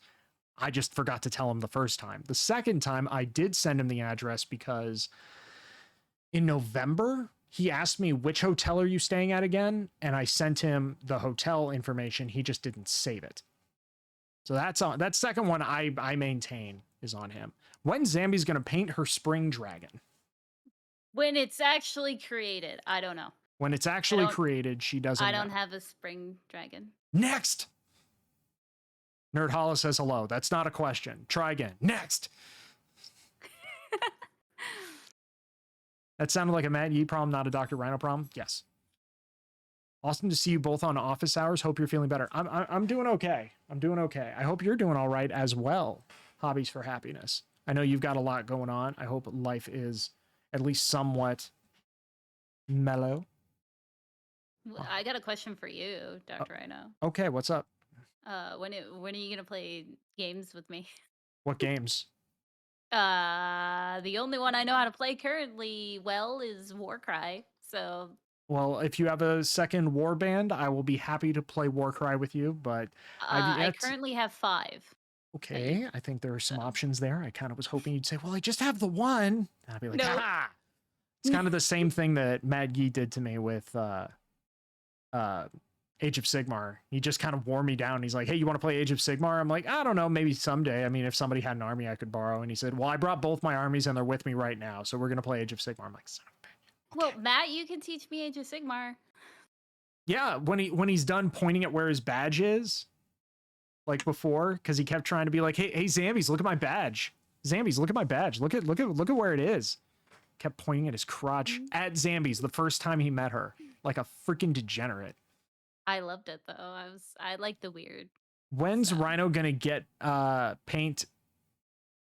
I just forgot to tell him the first time. The second time, I did send him the address because in November, he asked me, which hotel are you staying at again? And I sent him the hotel information. He just didn't save it. So that's on that second one I maintain is on him. When Zambi's going to paint her spring dragon? When it's actually created, I don't know. When it's actually created, she doesn't I don't know. have a spring dragon. Next! Nerd Hollow says hello. That's not a question. Try again. Next! That sounded like a Matt Yee problem, not a Dr. Rhino problem. Yes. Awesome to see you both on office hours. Hope you're feeling better. I'm doing okay. I'm doing okay. I hope you're doing all right as well. Hobbies for happiness. I know you've got a lot going on. I hope life is at least somewhat mellow. I got a question for you, Dr. Rhino. Okay, what's up? When are you gonna play games with me? What games? The only one I know how to play currently well is Warcry. So Well, if you have a second warband, I will be happy to play Warcry with you, but I've I yet... currently have 5. Okay, I think there are some options there. I kind of was hoping you'd say, well, I just have the one. And I'd be like, No. ha! It's kind of the same thing that Matt Yee did to me with Age of Sigmar. He just kind of wore me down. He's like, hey, you want to play Age of Sigmar? I'm like, I don't know, maybe someday. I mean, if somebody had an army I could borrow. And he said, well, I brought both my armies and they're with me right now, so we're going to play Age of Sigmar. I'm like, son of a bitch. Well, Matt, you can teach me Age of Sigmar. Yeah, when he's done pointing at where his badge is, like before, because he kept trying to be like, hey, Zambies, look at my badge. Zambies, look at my badge. Look at where it is. Kept pointing at his crotch at Zambies the first time he met her, like a freaking degenerate. I loved it though. I like the weird. When's Rhino gonna get paint?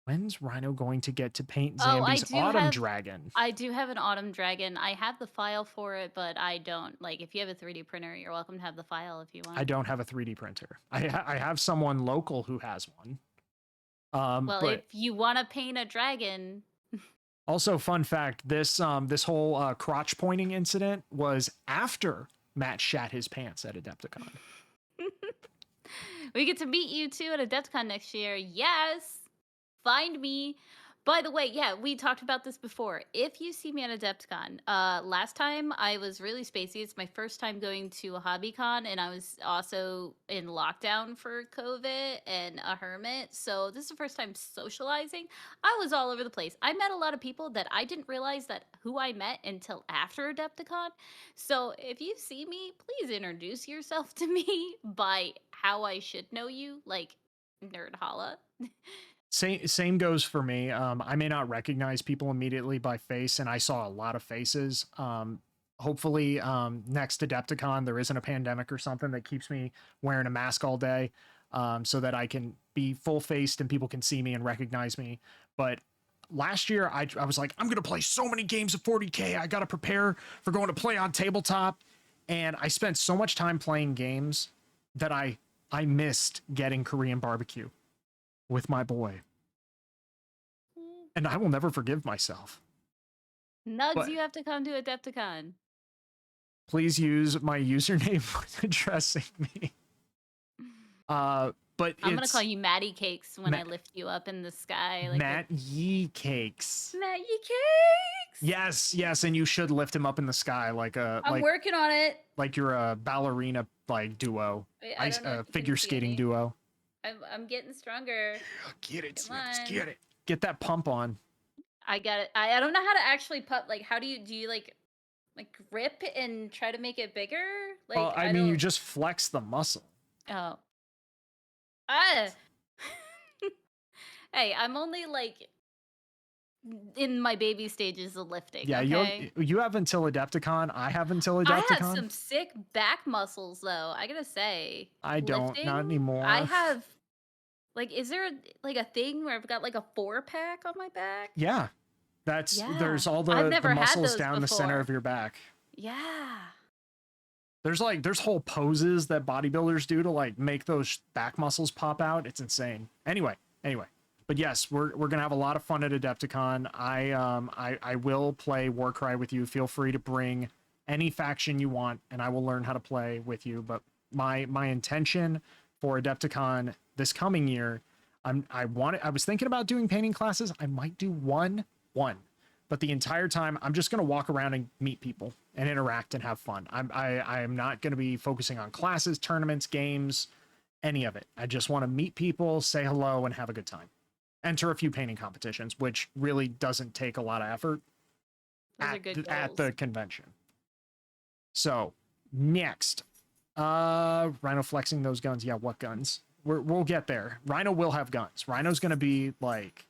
When's Rhino going to get to paint Zambi's Autumn Dragon? I do have an Autumn Dragon. I have the file for it, but I don't. Like, if you have a 3D printer, you're welcome to have the file if you want. I don't have a 3D printer. I have someone local who has one. Well, if you want to paint a dragon. Also, fun fact: this whole crotch pointing incident was after Matt shat his pants at Adepticon. We get to meet you too at Adepticon next year. Yes. Find me. By the way, yeah, we talked about this before. If you see me at Adepticon, last time I was really spacey. It's my first time going to a hobby con, and I was also in lockdown for COVID and a hermit. So this is the first time socializing. I was all over the place. I met a lot of people that I didn't realize that who I met until after Adepticon. So if you see me, please introduce yourself to me by how I should know you, like Nerd Holla. Same goes for me. I may not recognize people immediately by face, and I saw a lot of faces. Hopefully, next Adepticon, there isn't a pandemic or something that keeps me wearing a mask all day, so that I can be full-faced and people can see me and recognize me. But last year, I was like, I'm going to play so many games of 40K. I got to prepare for going to play on tabletop. And I spent so much time playing games that I missed getting Korean barbecue with my boy. And I will never forgive myself. Nugs, you have to come to Adepticon. Please use my username when addressing me. But I'm gonna call you Matty Cakes when I lift you up in the sky. Like Matt Yee Cakes. Matt Yee Cakes. Yes, and you should lift him up in the sky like a. I'm working on it. Like you're a ballerina duo, figure skating duo. I'm getting stronger. Get it, Smiths, get it. Get that pump on. I got it. I don't know how to actually pump. Like, how do you like grip and try to make it bigger? Like, well, I mean, you just flex the muscle. Oh. Hey, I'm only like in my baby stages of lifting. Yeah, okay? you have until Adepticon. I have until Adepticon. I have some sick back muscles, though. I gotta say. I don't. Not anymore. I have. Like, is there like a thing where I've got like a 4-pack on my back? Yeah, there's all the muscles down the center of your back. Yeah. There's whole poses that bodybuilders do to like make those back muscles pop out. It's insane. Anyway. But yes, we're gonna have a lot of fun at Adepticon. I will play Warcry with you. Feel free to bring any faction you want, and I will learn how to play with you. But my intention for Adepticon this coming year, I was thinking about doing painting classes. I might do one, but the entire time I'm just gonna walk around and meet people and interact and have fun. I am not gonna be focusing on classes, tournaments, games, any of it. I just want to meet people, say hello, and have a good time. Enter a few painting competitions, which really doesn't take a lot of effort at the convention. So next, Rhino flexing those guns. Yeah, what guns? We'll get there. Rhino will have guns. Rhino's gonna be like,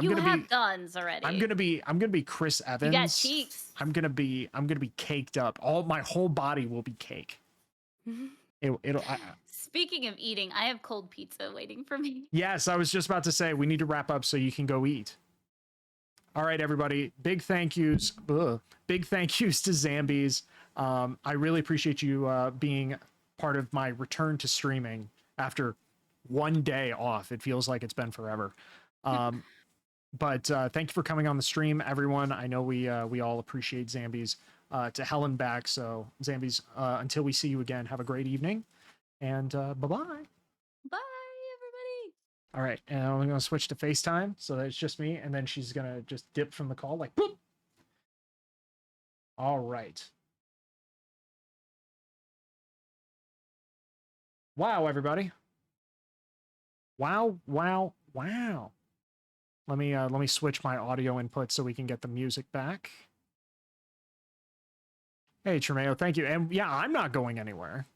you have guns already. I'm gonna be Chris Evans. You got cheeks. I'm gonna be caked up. My whole body will be cake. Speaking of eating, I have cold pizza waiting for me. Yes, I was just about to say we need to wrap up so you can go eat. All right, everybody. Big thank yous to Zambies. I really appreciate you being part of my return to streaming after one day off. It feels like it's been forever. But thank you for coming on the stream, everyone. I know we all appreciate Zambies. To hell and back. So Zambies, until we see you again, have a great evening. And bye-bye. Bye, everybody. All right, and I'm going to switch to FaceTime so that it's just me, and then she's going to just dip from the call like, boop. All right. Wow, everybody. Wow. Let me switch my audio input so we can get the music back. Hey, Tremeo, thank you. And yeah, I'm not going anywhere.